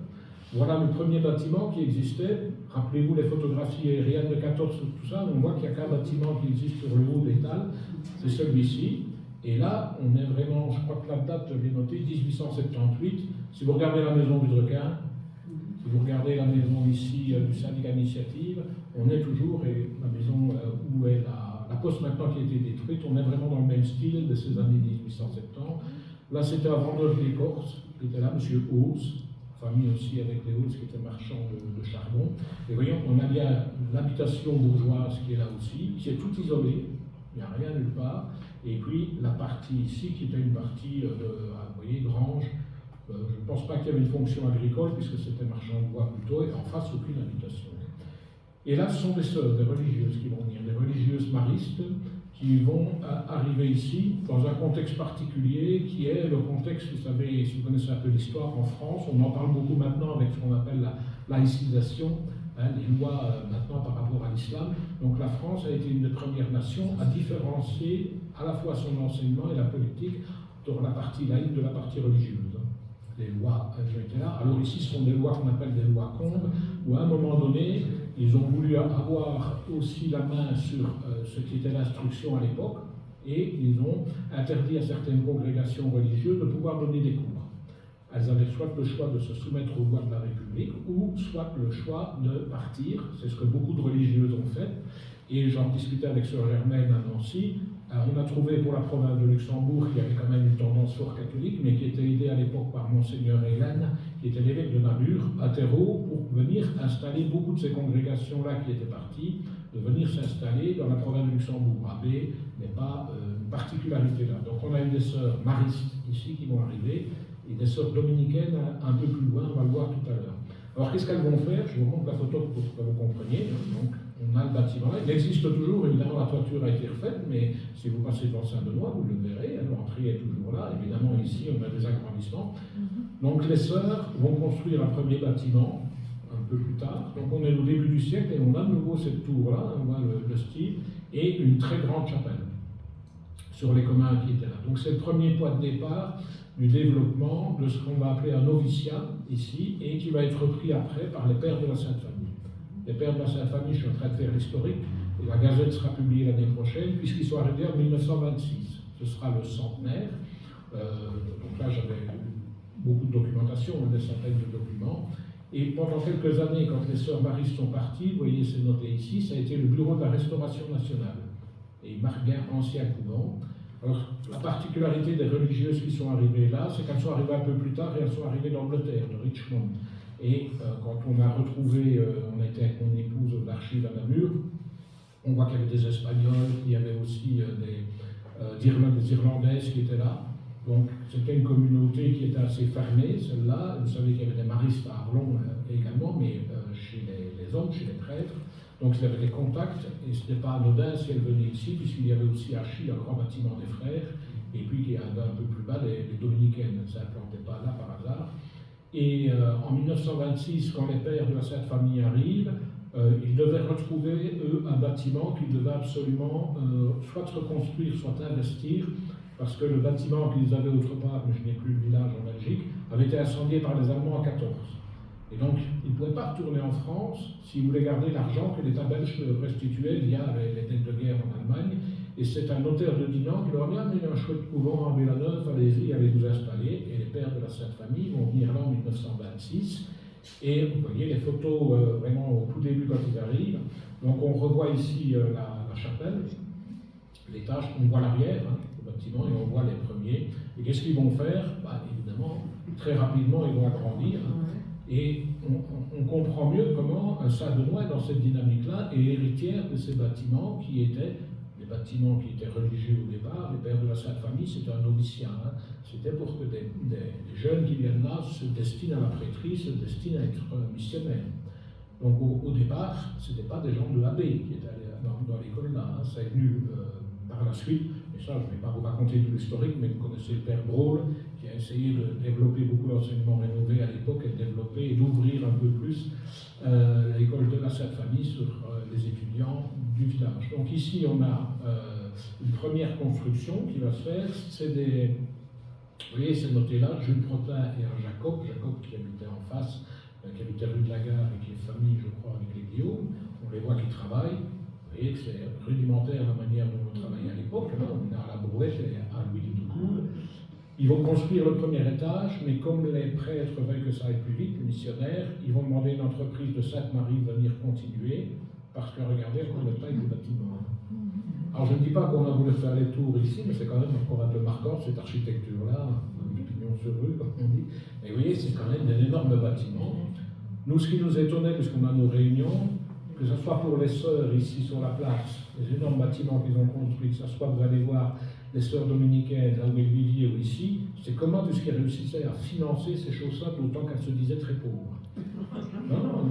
Voilà le premier bâtiment qui existait. Rappelez-vous les photographies aériennes de 14, tout ça. On voit qu'il n'y a qu'un bâtiment qui existe sur le haut d'étal, c'est celui-ci. Et là, on est vraiment, je crois que la date, je l'ai notée, 1878. Si vous regardez la maison du Requin, si vous regardez la maison ici du syndicat Initiative, on est toujours, et la maison où est la poste maintenant qui a été détruite, on est vraiment dans le même style de ces années 1870. Là, c'était un vendeur d'écorce qui était là, M. Hauss, famille aussi avec les Hauss qui étaient marchands de charbon. Et voyons, on a bien l'habitation bourgeoise qui est là aussi, qui est toute isolée, il n'y a rien nulle part. Et puis la partie ici, qui était une partie vous voyez, grange, je ne pense pas qu'il y avait une fonction agricole, puisque c'était marchand de bois plutôt, et en face, aucune habitation. Et là, ce sont des sœurs, des religieuses qui vont venir, des religieuses maristes, qui vont arriver ici dans un contexte particulier, qui est le contexte, vous savez, si vous connaissez un peu l'histoire en France, on en parle beaucoup maintenant avec ce qu'on appelle la laïcisation, les lois maintenant par rapport à l'islam. Donc la France a été une des premières nations à différencier à la fois son enseignement et la politique dans la partie laïque de la partie religieuse. Les lois qui ont été là. Alors ici, ce sont des lois qu'on appelle des lois Combes, où à un moment donné, ils ont voulu avoir aussi la main sur ce qui était l'instruction à l'époque, et ils ont interdit à certaines congrégations religieuses de pouvoir donner des cours. Elles avaient soit le choix de se soumettre aux lois de la République, ou soit le choix de partir. C'est ce que beaucoup de religieuses ont fait. Et j'en discutais avec Sœur Germaine à Nancy. On a trouvé pour la province de Luxembourg qu'il y avait quand même une tendance fort catholique, mais qui était aidée à l'époque par Monseigneur Hélène, qui était l'évêque de Namur, à Terreau, pour venir installer beaucoup de ces congrégations-là qui étaient parties, de venir s'installer dans la province de Luxembourg. Abbé n'est pas une particularité là. Donc on a eu des sœurs maristes ici qui vont arriver, et des sœurs dominicaines un peu plus loin, on va le voir tout à l'heure. Alors qu'est-ce qu'elles vont faire? Je vous montre la photo pour que vous compreniez. Donc, on a le bâtiment là, il existe toujours, évidemment la toiture a été refaite, mais si vous passez devant Saint-Benoît, vous le verrez, l'entrée est toujours là, évidemment ici on a des agrandissements. Donc les sœurs vont construire un premier bâtiment, un peu plus tard, donc on est au début du siècle et on a de nouveau cette tour-là, on voit le style, et une très grande chapelle sur les communs qui étaient là. Donc c'est le premier point de départ du développement de ce qu'on va appeler un noviciat ici, et qui va être repris après par les pères de la Sainte Famille. Les pères de la Sainte Famille, je suis en train de faire l'historique, et la Gazette sera publiée l'année prochaine, puisqu'ils sont arrivés en 1926. Ce sera le centenaire. Donc là, j'avais beaucoup de documentation, des centaines de documents. Et pendant quelques années, quand les sœurs maristes sont parties, vous voyez, c'est noté ici, ça a été le bureau de la Restauration nationale. Et il marque bien ancien couvent. Alors, la particularité des religieuses qui sont arrivées là, c'est qu'elles sont arrivées un peu plus tard et elles sont arrivées d'Angleterre, de Richmond. Et quand on a retrouvé, on était avec mon épouse l'archive à Namur, on voit qu'il y avait des Espagnols, il y avait aussi des Irlandaises qui étaient là. Donc c'était une communauté qui était assez fermée, celle-là. Vous savez qu'il y avait des maristes à Arlon également, mais chez les hommes, chez les prêtres. Donc il y avait des contacts, et ce n'était pas anodin si elles venaient ici, puisqu'il y avait aussi à Chille, un grand bâtiment des frères, et puis il y avait un peu plus bas les dominicaines. Ça ne s'implantait pas là par hasard. Et en 1926, quand les pères de la Sainte Famille arrivent, ils devaient retrouver, eux, un bâtiment qu'ils devaient absolument soit reconstruire, soit investir, parce que le bâtiment qu'ils avaient autre part, mais je n'ai plus le village en Belgique, avait été incendié par les Allemands en 14. Et donc, ils ne pouvaient pas retourner en France s'ils voulaient garder l'argent que l'État belge restituait via les dettes de guerre en Allemagne. Et c'est un notaire de Dinan qui leur a dit: ah, mais il y a un chouette couvent à Villeneuve, allez-y, allez vous installer. Et les pères de la Sainte Famille vont venir là en 1926. Et vous voyez les photos vraiment au tout début quand ils arrivent. Donc on revoit ici la chapelle, l'étage, on voit l'arrière, le bâtiment, et on voit les premiers. Et qu'est-ce qu'ils vont faire? Évidemment, très rapidement, ils vont agrandir. Et on comprend mieux comment Saint-Benoît, dans cette dynamique-là, est héritière de ces bâtiments qui étaient des bâtiments qui étaient religieux au départ. Les pères de la Sainte Famille, c'était un noviciat. C'était pour que des jeunes qui viennent là se destinent à la prêtrise, se destinent à être missionnaires. Donc au départ, ce n'étaient pas des gens de l'abbé qui étaient allés dans l'école là. Ça est venu par la suite. Et ça, je ne vais pas vous raconter tout l'historique, mais vous connaissez le père Brault, qui a essayé de développer beaucoup d'enseignements rénovés à l'époque, et de développer et d'ouvrir un peu plus l'école de la Sainte Famille sur les étudiants du village. Donc ici, on a une première construction qui va se faire. C'est des... Vous voyez, c'est noté là, Jules Protin et un Jacob qui habitait en face, qui habitait rue de la Gare et qui est famille, je crois, avec les Guillaume. On les voit qui travaillent. Vous voyez que c'est rudimentaire la manière dont on travaillait à l'époque. On est à la Brouette et à Louis de Toucoul. Ils vont construire le premier étage, mais comme les prêtres veulent que ça aille plus vite, les missionnaires, ils vont demander à une entreprise de Sainte-Marie de venir continuer, parce que regardez la taille du bâtiment. Alors je ne dis pas qu'on a voulu faire les tours ici, mais c'est quand même encore un peu marquant cette architecture-là, du pignon sur rue, comme on dit. Et vous voyez, c'est quand même des énormes bâtiments. Nous, ce qui nous étonnait, puisqu'on a nos réunions, que ce soit pour les sœurs ici sur la place, les énormes bâtiments qu'ils ont construits, que ce soit, vous allez voir, les sœurs dominicaines, là où est Vivier ou ici, c'est comment tout ce qui réussissait à financer ces choses-là, d'autant qu'elles se disaient très pauvres. Non,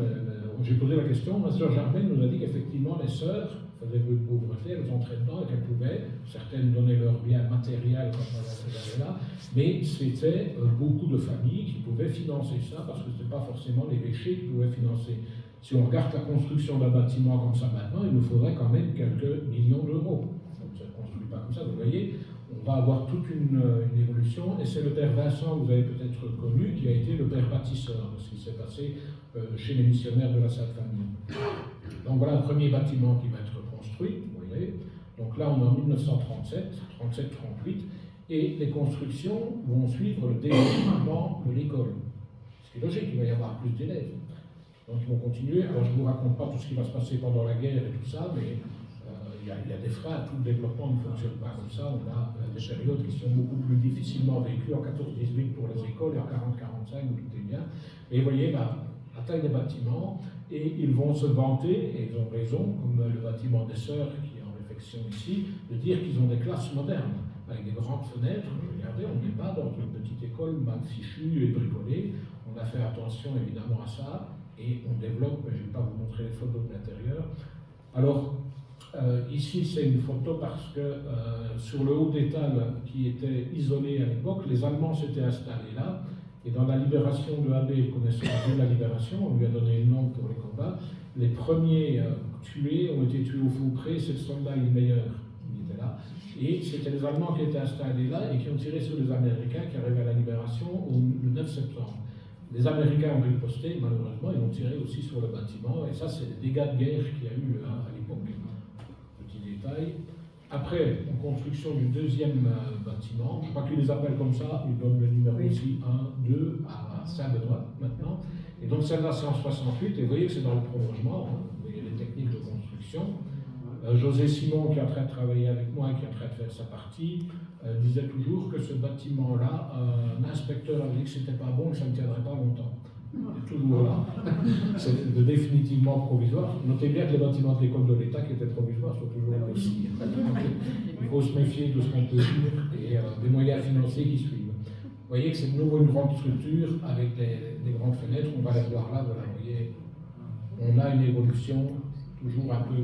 j'ai posé la question, ma sœur Germaine nous a dit qu'effectivement les sœurs faisaient vœu de pauvreté, elles entraient dedans et qu'elles pouvaient, certaines donnaient leur bien matériel quand elles allaient là, mais c'était beaucoup de familles qui pouvaient financer ça parce que ce n'était pas forcément les péchés qui pouvaient financer. Si on regarde la construction d'un bâtiment comme ça maintenant, il nous faudrait quand même quelques millions d'euros. Donc ça ne construit pas comme ça, vous voyez, on va avoir toute une évolution, et c'est le père Vincent, vous avez peut-être connu, qui a été le père bâtisseur de ce qui s'est passé chez les missionnaires de la Sainte Famille. Donc voilà le premier bâtiment qui va être construit, vous voyez. Donc là on est en 1937, 37-38, et les constructions vont suivre le développement de l'école. Ce qui est logique, il va y avoir plus d'élèves. Donc ils vont continuer. Alors je ne vous raconte pas tout ce qui va se passer pendant la guerre et tout ça, mais il y a des freins, tout le développement ne fonctionne pas comme ça. On a des périodes qui sont beaucoup plus difficilement vécues en 14-18 pour les écoles et en 40-45 où tout est bien. Et vous voyez la taille des bâtiments, et ils vont se vanter, et ils ont raison, comme le bâtiment des Sœurs qui est en réflexion ici, de dire qu'ils ont des classes modernes, avec des grandes fenêtres. Regardez, on n'est pas dans une petite école mal fichue et bricolée. On a fait attention évidemment à ça, et on développe, mais je ne vais pas vous montrer les photos de l'intérieur. Alors, ici, c'est une photo parce que sur le haut d'étal qui était isolé à l'époque, les Allemands s'étaient installés là. Et dans la libération de Abbé, vous connaissez la libération, on lui a donné le nom pour les combats. Les premiers tués ont été tués au Foupré, c'est le soldat Ilmeyer qui était là. Et c'était les Allemands qui étaient installés là et qui ont tiré sur les Américains qui arrivaient à la libération le 9 septembre. Les Américains ont riposté, malheureusement, ils ont tiré aussi sur le bâtiment. Et ça, c'est les dégâts de guerre qu'il y a eu à l'époque. Détail. Après, en construction du deuxième bâtiment, je crois qu'ils les appellent comme ça, ils donnent le numéro aussi 1, 2 à Saint-Benoît maintenant. Et donc celle-là c'est en 68, et vous voyez que c'est dans le prolongement, vous voyez les techniques de construction. José Simon, qui est en train de travailler avec moi et qui est en train de faire sa partie, disait toujours que ce bâtiment-là, un inspecteur avait dit que c'était pas bon, que ça ne tiendrait pas longtemps. C'est toujours là. C'est définitivement provisoire. Notez bien que les bâtiments de l'école de l'État qui étaient provisoires sont toujours là aussi. Il faut se méfier de ce qu'on peut dire et des moyens financiers qui suivent. Vous voyez que c'est de nouveau une grande structure avec des grandes fenêtres. On va les voir là. Voilà, vous voyez, on a une évolution toujours un peu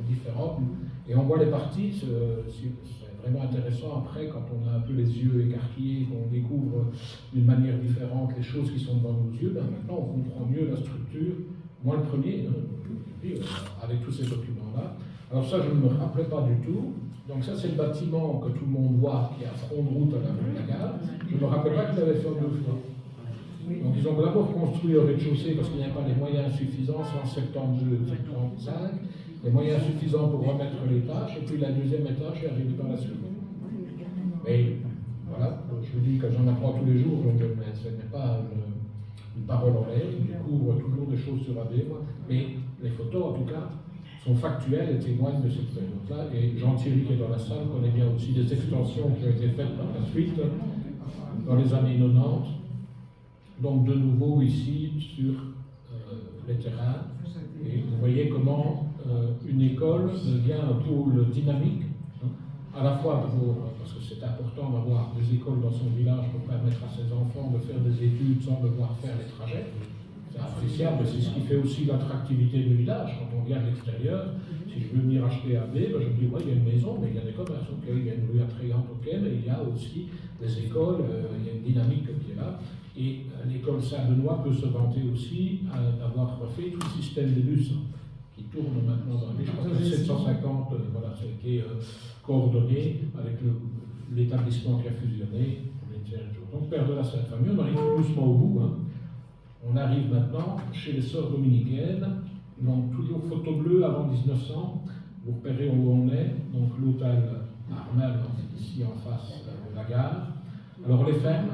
différente. Et on voit les parties. C'est vraiment intéressant après, quand on a un peu les yeux écarquillés, qu'on découvre d'une manière différente les choses qui sont devant nos yeux, ben maintenant on comprend mieux la structure. Moi le premier, avec tous ces documents-là. Alors ça, je ne me rappelais pas du tout, Donc ça, c'est le bâtiment que tout le monde voit, qui est à front de route à la rue de la Gare. Je ne me rappelle pas qu'il avait fait 2 fois. Donc ils ont d'abord construit le rez-de-chaussée parce qu'il n'y avait pas les moyens suffisants, c'est en 72, 75, les moyens suffisants pour remettre les tâches, et puis la deuxième étage est arrivée par la suite. Mais voilà, je vous dis que j'en apprends tous les jours, donc ce n'est pas une parole en l'air, je découvre toujours des choses sur AB, moi. Mais les photos, en tout cas, sont factuelles et témoignent de cette période-là. Et Jean-Thierry, qui est dans la salle, connaît bien aussi des extensions qui ont été faites par la suite, dans les années 90. Donc de nouveau ici sur les terrains. Et vous voyez comment une école devient un pôle dynamique, hein, à la fois parce que c'est important d'avoir des écoles dans son village pour permettre à ses enfants de faire des études sans devoir faire les trajets. C'est appréciable, c'est ce qui fait aussi l'attractivité du village. Quand on vient de l'extérieur, si je veux venir acheter à B, ben je me dis, ouais, il y a une maison, mais il y a des commerces, ok, il y a une rue attrayante, ok, mais il y a aussi des écoles, il y a une dynamique qui est là. Et l'école Saint-Benoît peut se vanter aussi d'avoir refait tout le système des bus qui tourne maintenant dans les, je crois que 750, voilà, ça a été coordonné avec l'établissement qui a fusionné. Donc, Père de la Sainte Famille, on arrive tout doucement au bout. Hein. On arrive maintenant chez les sœurs dominicaines, donc toujours photo bleue avant 1900, vous repérez où on est, donc l'hôtel Armel, ici en face de la gare. Alors les fermes,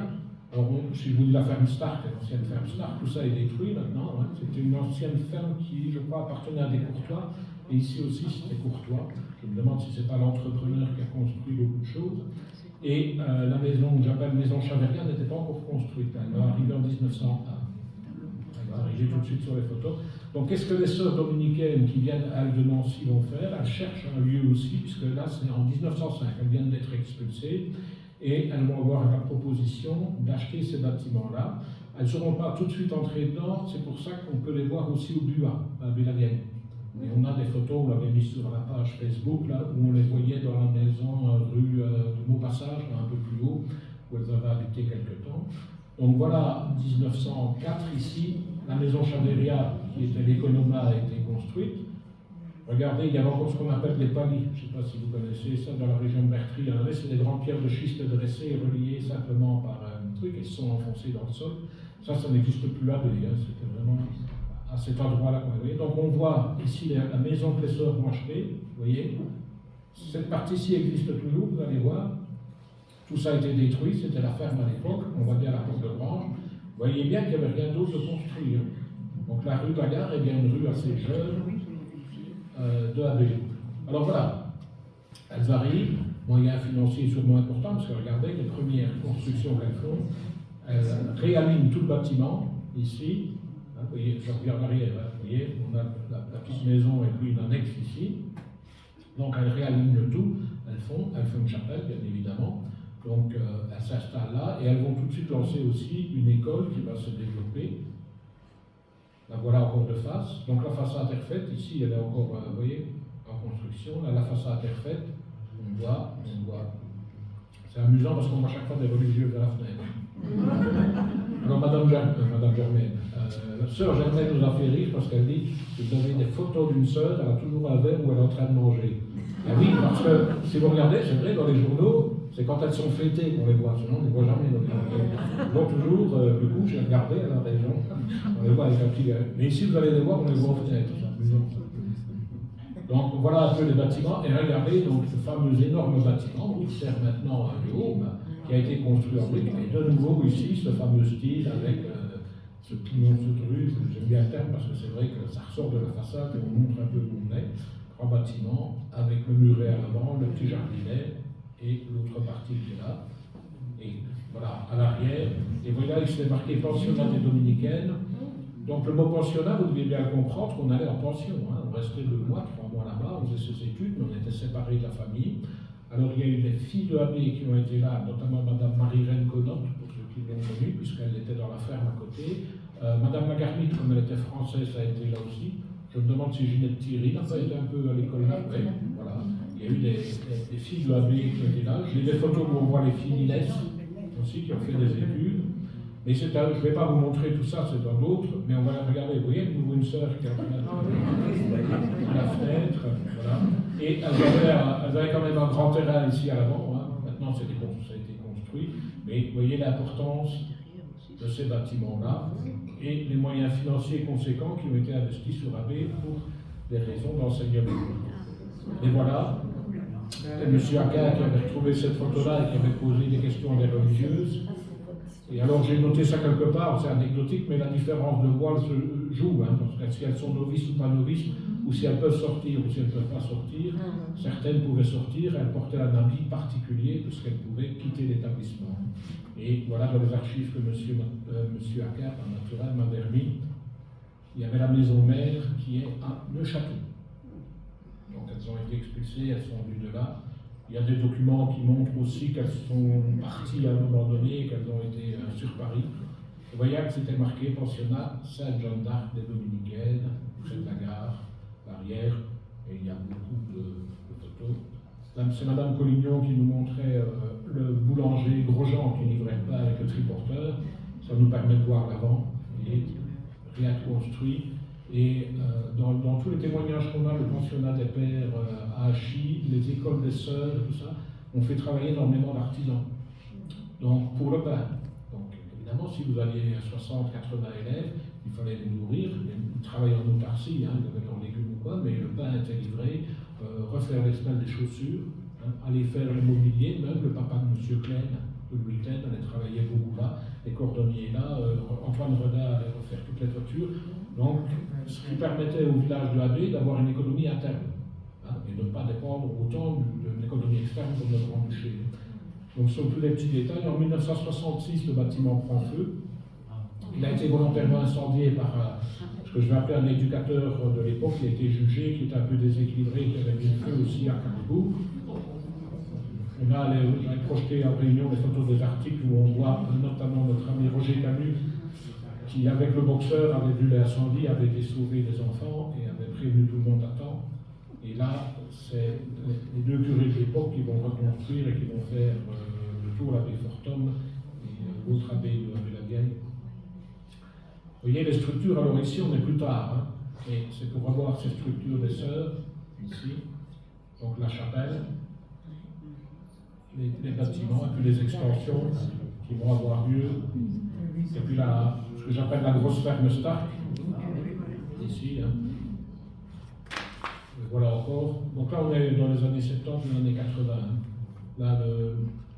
alors si je vous dis la ferme Stark, l'ancienne ferme Stark, tout ça est détruit maintenant. Hein. C'était une ancienne ferme qui, je crois, appartenait à des Courtois, et ici aussi c'était Courtois. Je me demande si ce n'est pas l'entrepreneur qui a construit beaucoup de choses. Et la maison que j'appelle Maison Chaverriat n'était pas encore construite, elle est arrivée en 1901. Elle va arriver tout de suite sur les photos. Donc qu'est-ce que les sœurs dominicaines qui viennent à de Nancy vont faire? Elles cherchent un lieu aussi, puisque là c'est en 1905, elles viennent d'être expulsées, et elles vont avoir la proposition d'acheter ces bâtiments-là. Elles ne seront pas tout de suite entrées dedans, c'est pour ça qu'on peut les voir aussi au Buat, à Bélavienne. Et on a des photos, on l'avait mis sur la page Facebook, là, où on les voyait dans la maison rue de Maupassage, un peu plus haut, où elles avaient habité quelque temps. Donc voilà, 1904 ici, la maison Chaverriat, qui était l'économa, a été construite. Regardez, il y a encore ce qu'on appelle les palis, je ne sais pas si vous connaissez ça, dans la région de Bertry, il y en avait, c'est des grandes pierres de schiste dressées, reliées simplement par un truc, et se sont enfoncées dans le sol. Ça n'existe plus à Bélavienne, hein, c'était vraiment à cet endroit-là qu'on voyait. Donc on voit ici la maison que les sœurs vont acheter, vous voyez. Cette partie-ci existe toujours, vous allez voir. Tout ça a été détruit, c'était la ferme à l'époque, on voit bien la porte de Grange. Vous voyez bien qu'il n'y avait rien d'autre de construit. Hein. Donc la rue de la Gare est bien une rue assez jeune de AB. Alors voilà, elles arrivent, moyens financiers sûrement importants, parce que regardez, les premières constructions qu'elles font, elles réalignent tout le bâtiment, ici. Vous voyez, je regarde arrière, hein, vous voyez, on a la petite maison et puis une annexe ici. Donc elles réalignent tout, elles font une chapelle, bien évidemment. Donc elles s'installent là et elles vont tout de suite lancer aussi une école qui va se développer. La voilà encore de face. Donc la façade est refaite, ici elle est encore, vous voyez, en construction. Là la façade est refaite, on voit. C'est amusant parce qu'on voit chaque fois des religieuses à la fenêtre. Alors Madame Germaine, sœur Germaine nous a fait rire parce qu'elle dit que vous avez des photos d'une sœur, elle a toujours un verre où elle est en train de manger. Ah oui, parce que si vous regardez, c'est vrai, dans les journaux, c'est quand elles sont fêtées qu'on les voit, sinon on ne les voit jamais. Donc toujours, du coup, j'ai regardé à la région, on les voit avec un petit verre. Mais ici, vous allez les voir, on les voit en fenêtre. Donc voilà un peu les bâtiments, et regardez donc ce fameux énorme bâtiment qui sert maintenant à Léo, qui a été construit en briques, et de nouveau ici ce fameux style avec ce pignon de rue, j'aime bien le terme parce que c'est vrai que ça ressort de la façade et on montre un peu où on est, grand bâtiment avec le muret à l'avant, le petit jardinet et l'autre partie qui est là, et voilà à l'arrière, et voilà il s'est marqué pensionnat des dominicaines. Donc le mot pensionnat, vous devez bien le comprendre, on allait en pension, hein. On restait 2 mois, 3 mois là-bas, on faisait ses études, mais on était séparés de la famille. Alors il y a eu des filles de AB qui ont été là, notamment Madame Marie-Reine Connotte, pour ceux qui l'ont connue, puisqu'elle était dans la ferme à côté. Madame Lagarmite, comme elle était française, a été là aussi. Je me demande si Ginette Thierry n'a pas été un peu à l'école là. Oui, voilà. Il y a eu des filles de AB qui ont été là. J'ai des photos où on voit les filles Inès aussi, qui ont fait des études. Mais je ne vais pas vous montrer tout ça, c'est dans d'autres, mais on va regarder. Vous voyez, nous une sœur qui est à la fenêtre, voilà. Et elles avaient quand même un grand terrain ici à l'avant, hein. Maintenant ça a été construit, mais vous voyez l'importance de ces bâtiments-là et les moyens financiers conséquents qui ont été investis sur Abbé pour des raisons d'enseignement. Et voilà, c'est M. Acker qui avait retrouvé cette photo-là et qui avait posé des questions à des religieuses. Et alors j'ai noté ça quelque part, c'est anecdotique, mais la différence de voile se joue, hein, parce que si elles sont novices ou pas novices, ou si elles peuvent sortir ou si elles ne peuvent pas sortir, certaines pouvaient sortir, elles portaient un habit particulier parce qu'elles pouvaient quitter l'établissement. Et voilà dans les archives que M. Acker, par naturel, m'avait remis, il y avait la maison mère qui est à Neuchâtel. Donc elles ont été expulsées, elles sont venues de là. Il y a des documents qui montrent aussi qu'elles sont parties à un moment donné, qu'elles ont été sur Paris. Vous voyez que c'était marqué pensionnat Sainte-Jeanne d'Arc des Dominicaines, près de la gare, Barrière, et il y a beaucoup de photos. Là, c'est Madame Collignon qui nous montrait le boulanger Grosjean qui livrait le pain avec le triporteur. Ça nous permet de voir l'avant, et rien de construit. Et dans tous les témoignages qu'on a, le pensionnat des pères à Achy, les écoles des sœurs, tout ça, on fait travailler énormément d'artisans. Donc pour le pain. Donc évidemment, si vous aviez 60, 80 élèves, il fallait les nourrir, ils travaillaient en autarcie, hein, avec leurs légumes ou quoi, mais le pain était livré, refaire les semelles des chaussures, hein, aller faire le mobilier, même le papa de M. Klein, Louis Klein, allait travailler beaucoup là, les cordonniers là, Antoine Redin allait refaire toutes les toitures. Donc, ce qui permettait au village de Abbé d'avoir une économie interne, hein, et de ne pas dépendre autant de l'économie externe comme le Grand-Duché. Donc, ce sont tous les petits détails. En 1966, le bâtiment prend feu. Il a été volontairement incendié par ce que je vais appeler un éducateur de l'époque qui a été jugé, qui était un peu déséquilibré, qui avait mis le feu aussi à Caribou. On a projeté en réunion des photos des articles où on voit notamment notre ami Roger Camus, qui, avec le boxeur, avait vu l'incendie, avait été sauvé des enfants et avait prévenu tout le monde à temps. Et là, c'est les deux curés de l'époque qui vont reconstruire et qui vont faire le tour, l'abbé Fortum et l'autre abbé de la Vieille. Vous voyez les structures, alors ici on est plus tard, hein, et c'est pour revoir ces structures des sœurs, ici, donc la chapelle, les bâtiments, et puis les extensions qui vont avoir lieu, et puis ce que j'appelle la grosse ferme Stark, ici. Hein. Et voilà encore. Donc là, on est dans les années 70, les années 80. Hein. Là,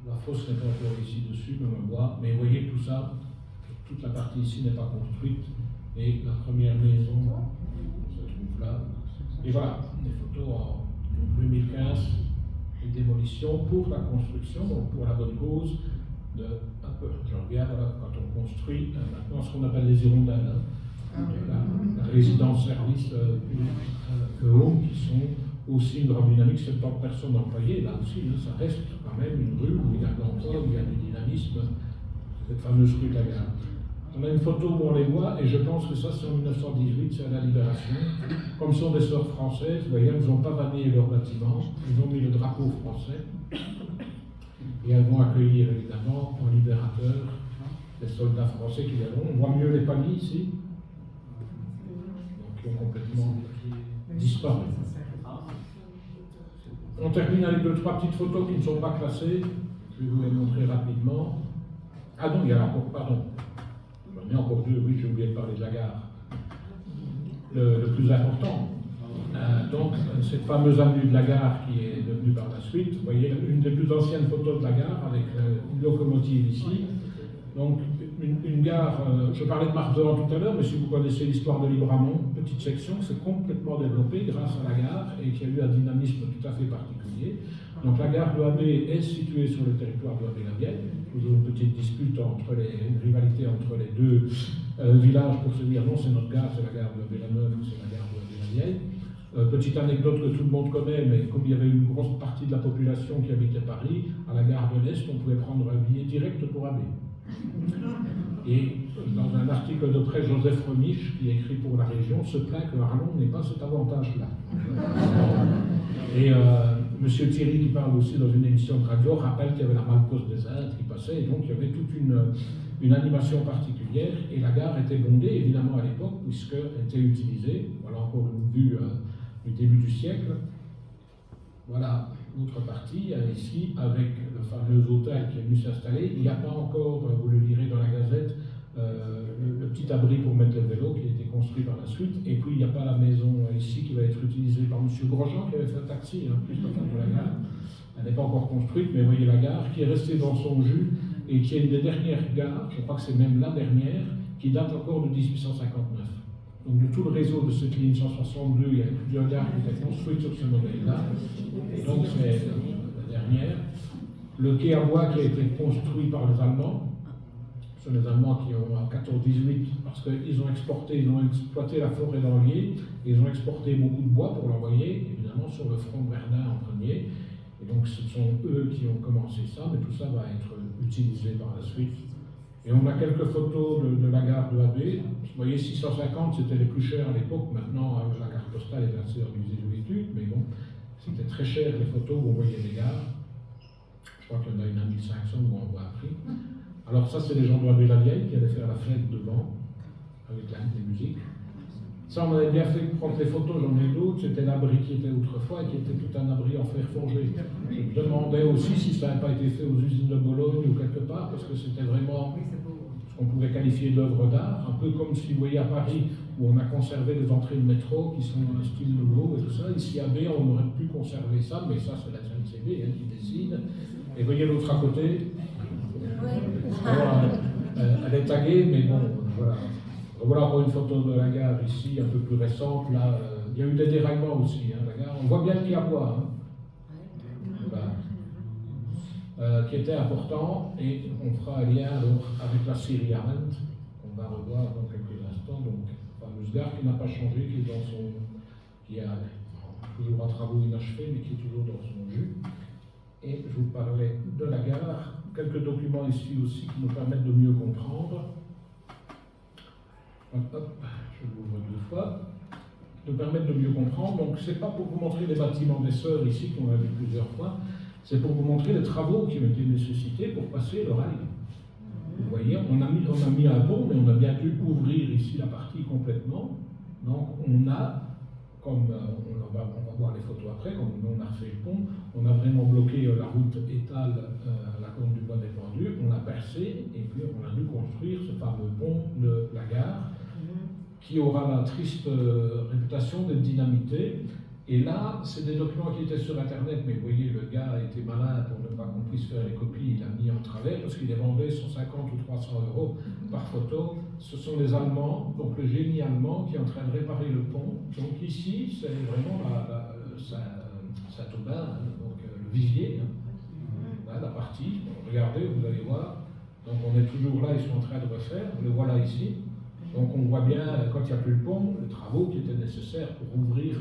la fosse n'est pas encore ici dessus, mais on le voit. Mais vous voyez tout ça, toute la partie ici n'est pas construite. Et la première maison se trouve là. Et voilà, des photos en 2015, une démolition pour la construction, donc pour la bonne cause. Je regarde, voilà, quand on construit maintenant ce qu'on appelle les hirondelles, hein, la résidence-service home, qui sont aussi une grande dynamique, 70 personnes employées, là aussi, hein, ça reste quand même une rue où il y a de l'emploi, où il y a du dynamisme, cette fameuse rue de la gare. On a une photo où on les voit, et je pense que ça c'est en 1918, c'est à la Libération. Comme ce sont des sœurs françaises, vous voyez, elles n'ont pas vanné leur bâtiment, ils ont mis le drapeau français. Et elles vont accueillir évidemment en libérateur les soldats français qui viendront. On voit mieux les paniers ici, donc qui ont complètement disparu. On termine avec 2-3 petites photos qui ne sont pas classées. Je vais vous les montrer rapidement. Ah non, il y en a encore, pardon. Il y en a encore 2, oui, j'ai oublié de parler de la gare. Le plus important. Donc, cette fameuse avenue de la gare qui est devenue par la suite, vous voyez une des plus anciennes photos de la gare avec une locomotive ici. Donc, une gare, je parlais de Marvelan tout à l'heure, mais si vous connaissez l'histoire de Libramont, petite section, c'est complètement développée grâce à la gare et qui a eu un dynamisme tout à fait particulier. Donc, la gare de Abbé est située sur le territoire de Abbé-la-Vieille. Toujours une petite dispute une rivalité entre les deux villages pour se dire non, c'est notre gare, c'est la gare de Abbé-la-Neuve ou c'est la gare de Abbé-la-Vieille. Petite anecdote que tout le monde connaît, mais comme il y avait une grosse partie de la population qui habitait Paris, à la gare de l'Est, on pouvait prendre un billet direct pour Abbé. Et dans un article de presse, Joseph Remiche, qui écrit pour La Région, se plaint que Arlon n'ait pas cet avantage-là. Et M. Thierry, qui parle aussi dans une émission de radio, rappelle qu'il y avait la Malpose des Indes qui passait, et donc il y avait toute une animation particulière, et la gare était bondée évidemment à l'époque, puisqu'elle était utilisée. Voilà encore une vue du début du siècle. Voilà l'autre partie, ici, avec le fameux hôtel qui est venu s'installer. Il n'y a pas encore, vous le lirez dans la Gazette, le petit abri pour mettre le vélo qui a été construit par la suite. Et puis il n'y a pas la maison ici qui va être utilisée par M. Grosjean qui avait fait un taxi, juste en face de la gare. Elle n'est pas encore construite, mais vous voyez la gare qui est restée dans son jus et qui est une des dernières gares, je crois que c'est même la dernière, qui date encore de 1859. Donc de tout le réseau de cette ligne 162, il y a plusieurs gares qui étaient construites sur ce modèle-là. Et donc c'est la dernière. Le quai à bois qui a été construit par les Allemands. Ce sont les Allemands qui ont en 14-18, parce qu'ils ont exploité la forêt d'Anlier, ils ont exporté beaucoup de bois pour l'envoyer, évidemment, sur le front de Verdun en premier. Et donc ce sont eux qui ont commencé ça, mais tout ça va être utilisé par la suite. Et on a quelques photos de la gare de Abbé. Vous voyez, 650, c'était les plus chers à l'époque. Maintenant, la carte postale est assez en désuétude, mais bon, c'était très cher les photos où on voyait les gares. Je crois qu'il y en a une à 1500 où on voit un prix. Alors ça, c'est les gens de Abbé-la-Vieille qui allaient faire la fête devant, avec les musiques. Ça, on avait bien fait prendre les photos, j'en ai d'autres. C'était l'abri qui était autrefois et qui était tout un abri en fer forgé. Je me demandais aussi si ça n'avait pas été fait aux usines de Bologne ou quelque part, parce que c'était vraiment ce qu'on pouvait qualifier d'œuvre d'art, un peu comme si vous voyez à Paris, où on a conservé les entrées de métro qui sont dans un style nouveau et tout ça. Ici à B, on aurait pu conserver ça, mais ça, c'est la SNCB qui décide. Et vous voyez l'autre à côté. Alors, elle est taguée, mais bon, voilà. Voilà encore une photo de la gare ici, un peu plus récente. Là, il y a eu des déraillements aussi, la gare. On voit bien le quai à bois, voilà. Qui était important, et on fera un lien alors avec la Syrie Arendt, qu'on va revoir dans quelques instants. Donc, la fameuse gare qui n'a pas changé, qui est qui a toujours un travaux inachevés, mais qui est toujours dans son jus. Et je vous parlais de la gare. Quelques documents ici aussi qui nous permettent de mieux comprendre. Hop, je l'ouvre deux fois. Nous permettent de mieux comprendre. Donc, ce n'est pas pour vous montrer les bâtiments des Sœurs ici, qu'on a vu plusieurs fois, c'est pour vous montrer les travaux qui ont été nécessités pour passer le rail. Vous voyez, on a mis un pont, mais on a bien pu ouvrir ici la partie complètement. Donc, on a, comme on va voir les photos après, comme on a refait le pont, on a vraiment bloqué la route étale à la colonne du bois défendu, on l'a percé, et puis on a dû construire ce fameux pont de la gare, qui aura la triste réputation d'être dynamité. Et là, c'est des documents qui étaient sur Internet, mais vous voyez, le gars a été malin pour ne pas qu'on puisse faire les copies, il a mis en travers, parce qu'il les vendait 150 ou 300 euros par photo. Ce sont les Allemands, donc le génie allemand, qui est en train de réparer le pont. Donc ici, c'est vraiment Saint-Aubin, donc le vivier, là, la partie. Bon, regardez, vous allez voir. Donc on est toujours là, ils sont en train de refaire, le voilà ici. Donc on voit bien, quand il n'y a plus le pont, les travaux qui étaient nécessaires pour ouvrir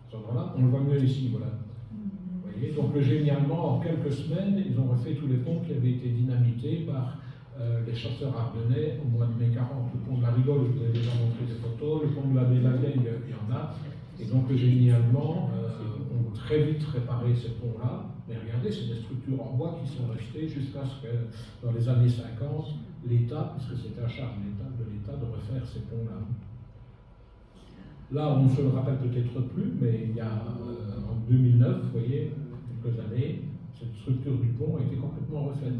ce endroit-là, on le voit mieux ici, voilà. Vous voyez, donc le génie allemand, en quelques semaines, ils ont refait tous les ponts qui avaient été dynamités par les chasseurs ardennais au mois de mai 40. Le pont de la Rigole, je vous ai déjà montré des photos, le pont de la Vieille, il y en a. Et donc le génie allemand ont très vite réparé ces ponts-là. Mais regardez, c'est des structures en bois qui sont restées jusqu'à ce que, dans les années 50, l'État, puisque c'était à charge de l'État de refaire ces ponts-là. Là, on ne se le rappelle peut-être plus, mais il y a en 2009, vous voyez, quelques années, cette structure du pont a été complètement refaite.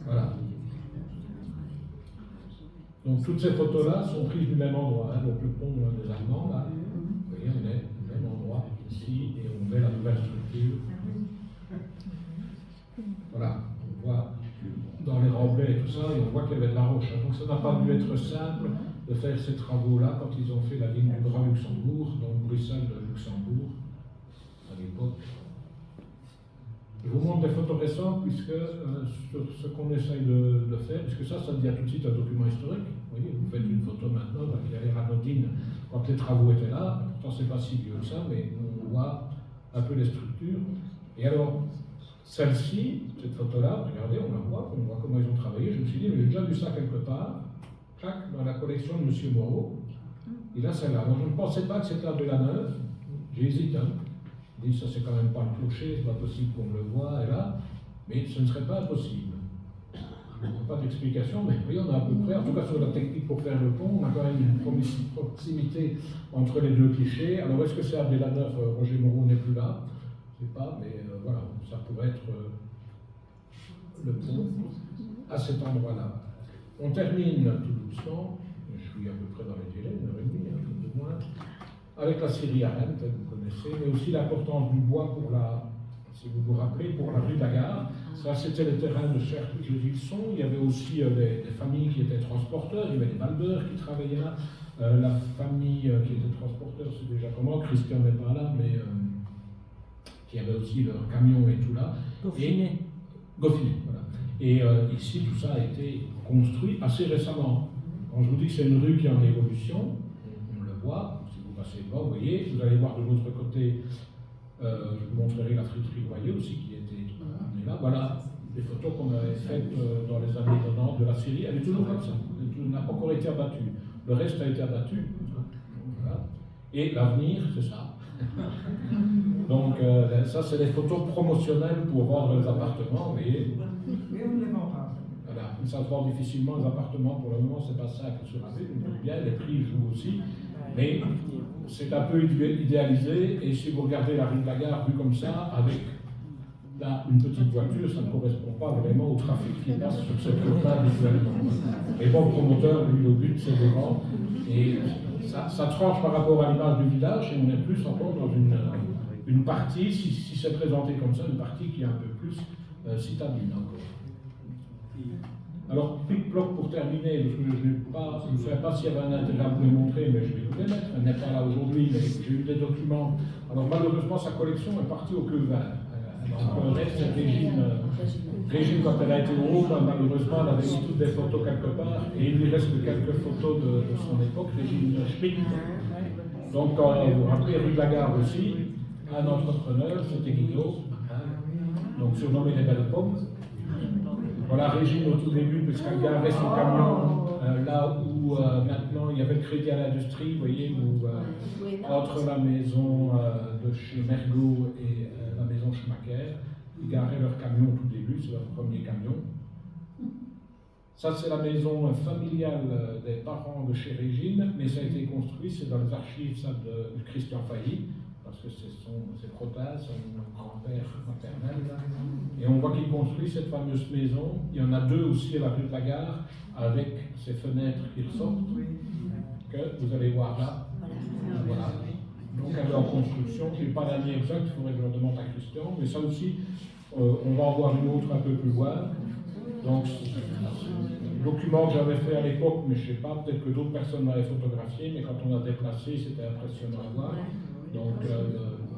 Voilà. Donc toutes ces photos-là sont prises du même endroit. Donc le pont des Allemands, là, vous voyez, on est au même endroit ici, et on met la nouvelle structure. Voilà, on voit dans les remblais et tout ça, et on voit qu'il y avait de la roche. Donc ça n'a pas dû être simple de faire ces travaux-là quand ils ont fait la ligne du Grand Luxembourg, donc Bruxelles-Luxembourg, à l'époque. Je vous montre des photos récentes, puisque sur ce qu'on essaye de faire, puisque ça devient tout de suite un document historique. Vous voyez, vous faites une photo maintenant, qui a l'air anodine quand les travaux étaient là, pourtant c'est pas si vieux que ça, mais on voit un peu les structures. Et alors, celle-ci, cette photo-là, regardez, on voit comment ils ont travaillé. Je me suis dit, mais j'ai déjà vu ça quelque part, dans la collection de M. Moreau. Et là, celle-là. Donc je ne pensais pas que c'était un de la neuve. J'hésite, hein. Je dis, ça c'est quand même pas le clocher, c'est pas possible qu'on le voit. Et là, Mais ce ne serait pas impossible. Pas d'explication, mais oui, on a à peu près, en tout cas sur la technique pour faire le pont, on a quand même une proximité entre les deux clichés. Alors est-ce que c'est à Bellaneuf, Roger Moreau n'est plus là? Je ne sais pas, mais voilà, ça pourrait être le pont à cet endroit-là. On termine tout doucement, je suis à peu près dans les délais, 1h30, un peu de moins, avec la Syrie à Rennes, que vous connaissez, mais aussi l'importance du bois pour la, si vous vous rappelez, pour la rue de la Gare. Ça, c'était le terrain de Cherche-Gilson. Il y avait aussi des familles qui étaient transporteurs, il y avait des baldeurs qui travaillaient là. La famille qui était transporteur, c'est déjà comment, Christian n'est pas là, mais qui avait aussi leur camion et tout là. Dauphiné. Dauphiné, voilà. Et ici, tout ça a été construit assez récemment. Quand je vous dis que c'est une rue qui est en évolution, on le voit, si vous passez devant, vous voyez, vous allez voir de l'autre côté, je vous montrerai la friterie Royer aussi qui était amenée là. Voilà des photos qu'on avait faites dans les années 90 de la Syrie. Elle est toujours comme ça, elle n'a pas encore été abattue. Le reste a été abattu. Voilà. Et l'avenir, c'est ça. Donc ça, c'est des photos promotionnelles pour vendre les appartements, vous voyez. Mais on ne les vend pas. Voilà, ça se vend difficilement les appartements, pour le moment c'est pas simple sur la rue, bien, les prix jouent aussi, mais c'est un peu idéalisé, et si vous regardez la rue de la Gare vue comme ça, avec là, une petite voiture, ça ne correspond pas vraiment au trafic qui passe sur cette route-là visuellement. Mais bon, le promoteur, lui, le but c'est de vendre, et ça tranche par rapport à l'image du village, et on est plus encore dans une partie, si c'est présenté comme ça, une partie qui est un peu plus citadine encore. Alors, pic-bloc pour terminer, parce que je ne savais pas s'il y avait un intérêt à vous les montrer, mais je vais vous les mettre. Elle n'est pas là aujourd'hui, mais j'ai eu des documents. Alors, malheureusement, sa collection est partie au Queuvin. Donc, c'est Régine, quand elle a été au haut, malheureusement, elle avait mis toutes des photos quelque part, et il lui reste que quelques photos de son époque, Régine Schmitt. Donc, quand vous vous rappelez, rue de la Gare aussi, un entrepreneur, c'était Guido, donc surnommé les Belles Pommes. Voilà Régine au tout début, puisqu'elle garait son camion là où maintenant il y avait le crédit à l'industrie, vous voyez, où, entre la maison de chez Mergot et la maison Schumacher, ils garaient leur camion au tout début, c'est leur premier camion. Ça, c'est la maison familiale des parents de chez Régine, mais ça a été construit, c'est dans les archives ça, de Christian Failly, parce que c'est ses prothèses, son grand-père maternel. Et on voit qu'il construit cette fameuse maison. Il y en a deux aussi à la rue de la Gare, avec ces fenêtres qui ressortent, que vous allez voir là. Voilà. Donc elle est en construction, je n'ai pas l'année exacte, il faudrait que je le demande à Christian, mais ça aussi, on va en voir une autre un peu plus loin. Donc, le document que j'avais fait à l'époque, mais je ne sais pas, peut-être que d'autres personnes m'avaient photographié, mais quand on a déplacé, c'était impressionnant à voir. Donc,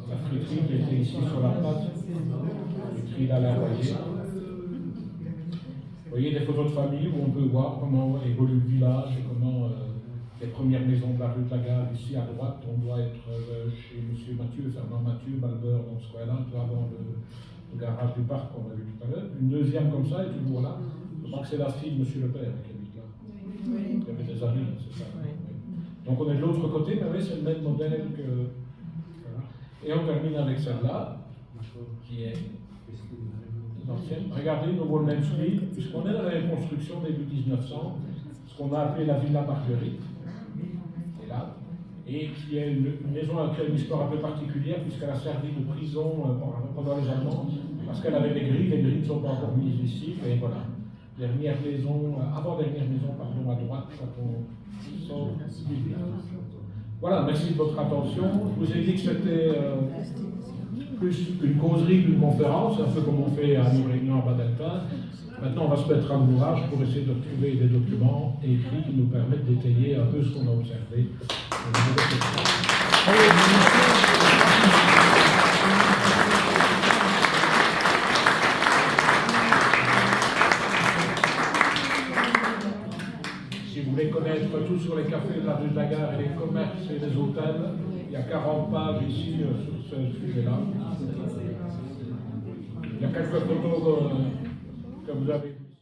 la friterie qui était ici sur la place, friterie d'Alain Royer. Vous voyez des photos de famille où on peut voir comment évolue le village et comment les premières maisons de la rue de la Gare, ici à droite, on doit être chez M. Mathieu, Fernand Mathieu, Balbeur, dans ce coin-là, un peu avant le garage du parc qu'on a vu tout à l'heure. Une deuxième comme ça est toujours là. Je crois que c'est la fille de M. le Père qui habite là. Il y avait des amis, c'est ça. Oui. Donc on est de l'autre côté, mais oui, c'est le même modèle que. Voilà. Et on termine avec celle-là, qui est l'ancienne. Regardez, nous voit le même suivi, puisqu'on est dans la reconstruction début 1900, ce qu'on a appelé la Villa Marguerite. Et là. Et qui est une maison qui a une histoire un peu particulière, puisqu'elle a servi de prison pendant les Allemands, parce qu'elle avait des grilles ne sont pas encore mises ici, et voilà. Dernière maison, avant-dernière maison, pardon, à droite, quand on sort du village. Voilà, merci de votre attention. Je vous ai dit que c'était plus une causerie qu'une conférence, un peu comme on fait à nos réunions à Bas-Delta. Maintenant, on va se mettre à l'ouvrage pour essayer de trouver des documents écrits qui nous permettent d'étayer un peu ce qu'on a observé. Si vous voulez connaître tout sur les cafés de la rue de la Gare et les commerces et les hôtels, il y a 40 pages ici sur ce sujet-là. Il y a quelques photos que vous avez vues.